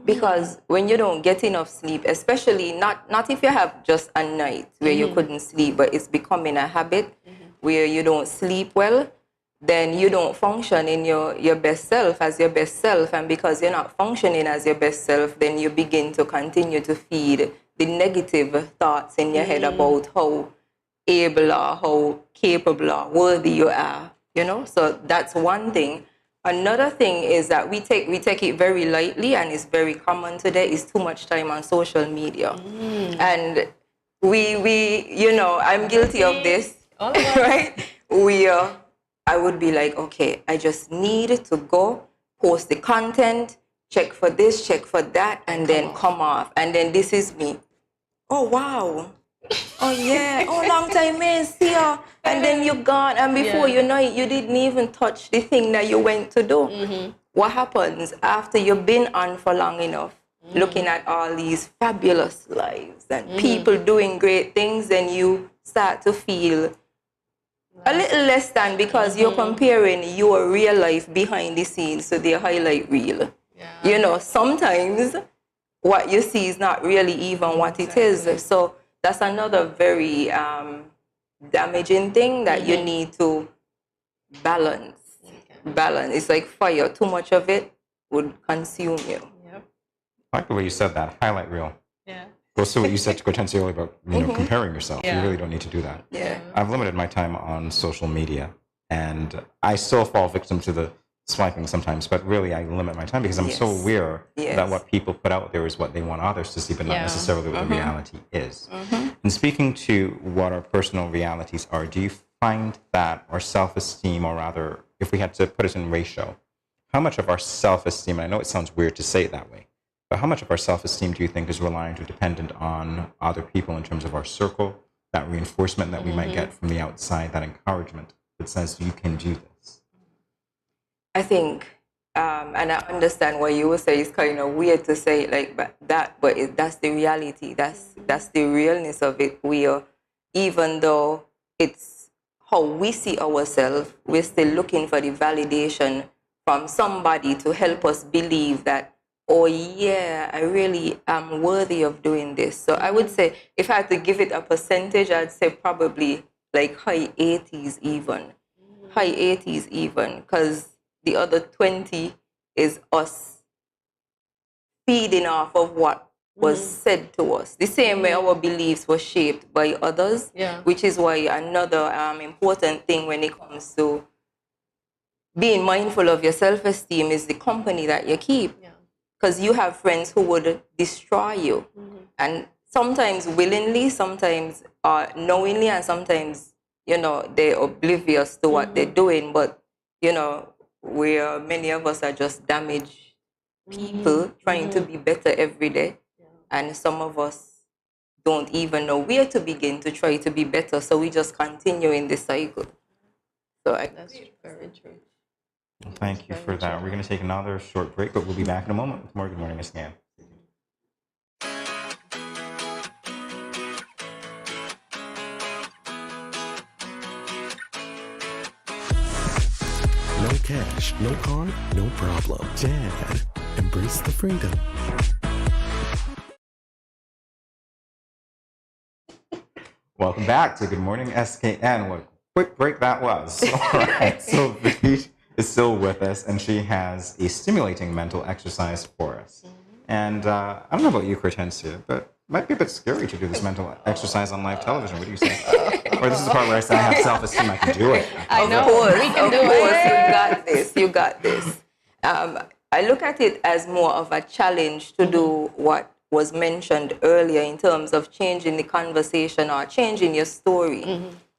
Because when you don't get enough sleep, especially not if you have just a night where you couldn't sleep, but it's becoming a habit where you don't sleep well, then you don't function in your best self as your best self. And because you're not functioning as your best self, then you begin to continue to feed the negative thoughts in your head about how able or how capable or worthy you are, you know? So that's one thing. Another thing is that we take it very lightly, and it's very common today, is too much time on social media. And we you know, I'm guilty of this, right? I would be like, okay, I just need to go post the content, check for this, check for that, and then come off. And then this is me. Oh, wow. Oh, yeah. Oh, long time, man. See ya. And then you're gone. And before you know it, you didn't even touch the thing that you went to do. What happens after you've been on for long enough, looking at all these fabulous lives and people doing great things, then you start to feel a little less than, because you're comparing your real life behind the scenes to their highlight reel. You know, sometimes what you see is not really even what it is. So that's another very damaging thing that you need to balance. Balance. It's like fire. Too much of it would consume you. I like the way you said that, highlight reel. Yeah. Goes to what you said to Kortensia earlier about comparing yourself. Yeah. You really don't need to do that. Yeah. I've limited my time on social media, and I still fall victim to the swiping sometimes, but really I limit my time because I'm so aware that what people put out there is what they want others to see, but not necessarily what the reality is. And speaking to what our personal realities are, do you find that our self-esteem, or rather, if we had to put it in ratio, how much of our self-esteem, and I know it sounds weird to say it that way, but how much of our self-esteem do you think is reliant or dependent on other people in terms of our circle, that reinforcement that we might get from the outside, that encouragement that says you can do this? I think, and I understand what you would say, it's kind of weird to say it like that, but that's the reality. That's the realness of it. Even though it's how we see ourselves, we're still looking for the validation from somebody to help us believe that, oh yeah, I really am worthy of doing this. So I would say, if I had to give it a percentage, I'd say probably like high 80s even. High 80s even, because the other 20 is us feeding off of what was said to us. The same way our beliefs were shaped by others, which is why another important thing when it comes to being mindful of your self-esteem is the company that you keep. Because you have friends who would destroy you. And sometimes willingly, sometimes knowingly, and sometimes, you know, they're oblivious to what they're doing. But, you know, many of us are just damaged people trying to be better every day. And some of us don't even know where to begin to try to be better. So we just continue in this cycle. So that's very true. Well, thank you for that. We're going to take another short break, but we'll be back in a moment with more Good Morning SKN. No cash, no card, no problem. Dad, embrace the freedom. Welcome back to Good Morning SKN. What a quick break that was. All right, so Vikish is still with us, and she has a stimulating mental exercise for us. And I don't know about you, Kortensia, but it might be a bit scary to do this mental exercise on live television. What do you say? Or this is the part where I say I have self-esteem, I can do it. Of course, we can do it. You got this. I look at it as more of a challenge to do what was mentioned earlier in terms of changing the conversation or changing your story.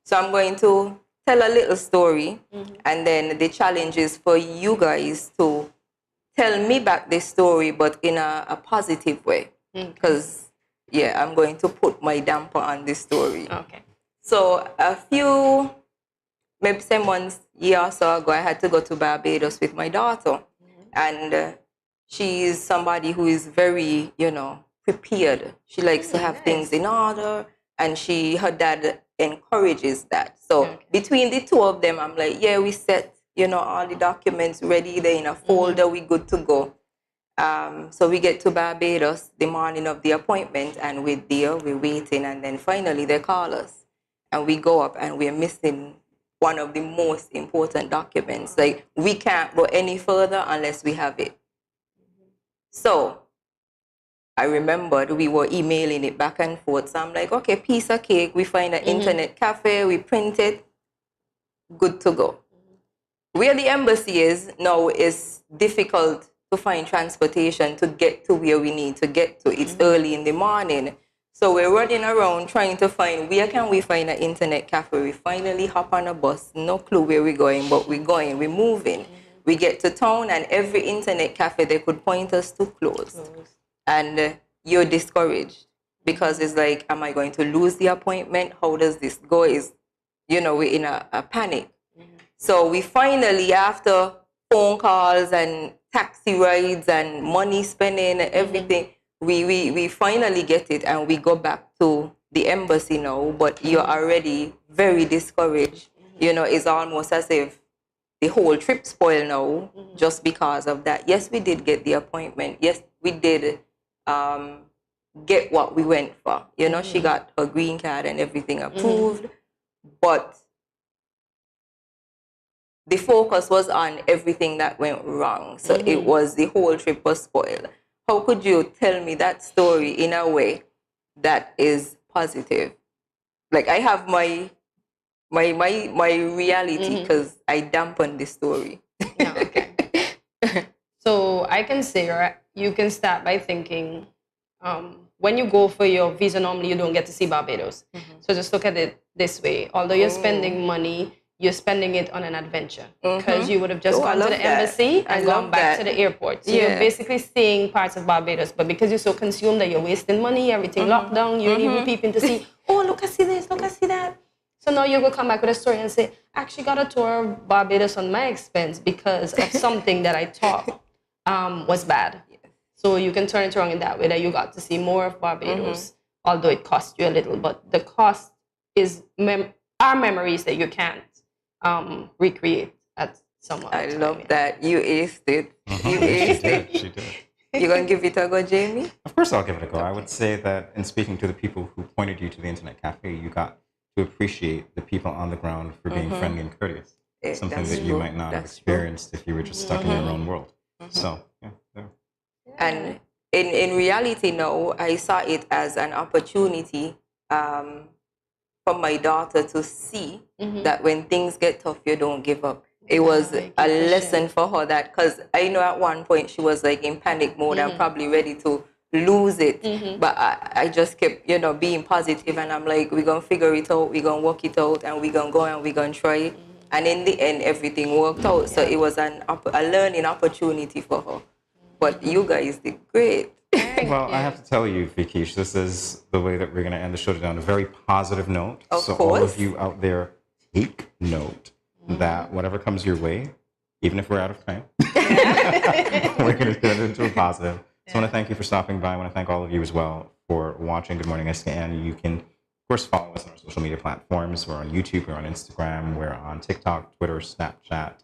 So I'm going to tell a little story, and then the challenge is for you guys to tell me back this story, but in a positive way. Because yeah, I'm going to put my damper on this story. Okay. So a few, maybe 7 months, year or so ago, I had to go to Barbados with my daughter. And she's somebody who is very, prepared. She likes to have things in order, and her dad encourages that. So between the two of them, I'm like, yeah, we set, all the documents ready. They're in a folder. We good to go. So we get to Barbados the morning of the appointment, and we're there, we're waiting, and then finally they call us. And we go up, and we're missing one of the most important documents. Like, we can't go any further unless we have it. So I remembered we were emailing it back and forth. So I'm like, okay, piece of cake. We find an internet cafe, we print it, good to go. Where the embassy is now is difficult to find transportation to get to where we need to get to. It's early in the morning. So we're running around trying to find where can we find an internet cafe. We finally hop on a bus, no clue where we're going, but we're going, we're moving. We get to town, and every internet cafe they could point us to closed. And you're discouraged because it's like, am I going to lose the appointment? How does this go? We're in a panic. So we finally, after phone calls and taxi rides and money spending and everything, we finally get it, and we go back to the embassy now, but you're already very discouraged. It's almost as if the whole trip spoiled now just because of that. Yes, we did get the appointment. Yes, we did get what we went for. She got her green card and everything approved, but the focus was on everything that went wrong. So it was, the whole trip was spoiled. How could you tell me that story in a way that is positive? Like, I have my reality because I dampened the story. So I can say, right, you can start by thinking, when you go for your visa, normally you don't get to see Barbados. So just look at it this way. Although you're spending money, you're spending it on an adventure, because you would have just gone to the embassy and gone back to the airport. So you're basically seeing parts of Barbados, but because you're so consumed that you're wasting money, everything locked down, you ain't even peeping to see, oh, look, I see this, look, I see that. So now you will come back with a story and say, I actually got a tour of Barbados on my expense because of something that I thought was bad. So you can turn it around in that way, that you got to see more of Barbados, although it cost you a little, but the cost is our memories that you can't recreate at some other time. I love that. You aced it. You aced it. She did. You gonna give it a go, Jamie? Of course I'll give it a go. I would say that in speaking to the people who pointed you to the internet cafe, you got to appreciate the people on the ground for being friendly and courteous. Something that you might not have experienced if you were just stuck in your own world. So, yeah. And in reality now, I saw it as an opportunity for my daughter to see that when things get tough, you don't give up. It was a lesson for her, that, because I know at one point she was like in panic mode and probably ready to lose it. But I just kept, being positive, and I'm like, we're going to figure it out, we're going to work it out, and we're going to go and we're going to try it. And in the end, everything worked out. So it was a learning opportunity for her. But you guys did great. Well, I have to tell you, Vikish, this is the way that we're going to end the show today on a very positive note. Of course. All of you out there, take note that whatever comes your way, even if we're out of time, we're going to turn it into a positive. So I want to thank you for stopping by. I want to thank all of you as well for watching Good Morning SKN. You can, of course, follow us on our social media platforms. We're on YouTube, we're on Instagram, we're on TikTok, Twitter, Snapchat,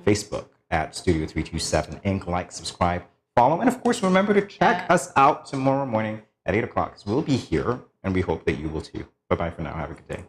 Facebook at Studio 327 Inc. Like, subscribe, follow, and of course, remember to check us out tomorrow morning at 8 o'clock. We'll be here, and we hope that you will too. Bye-bye for now. Have a good day.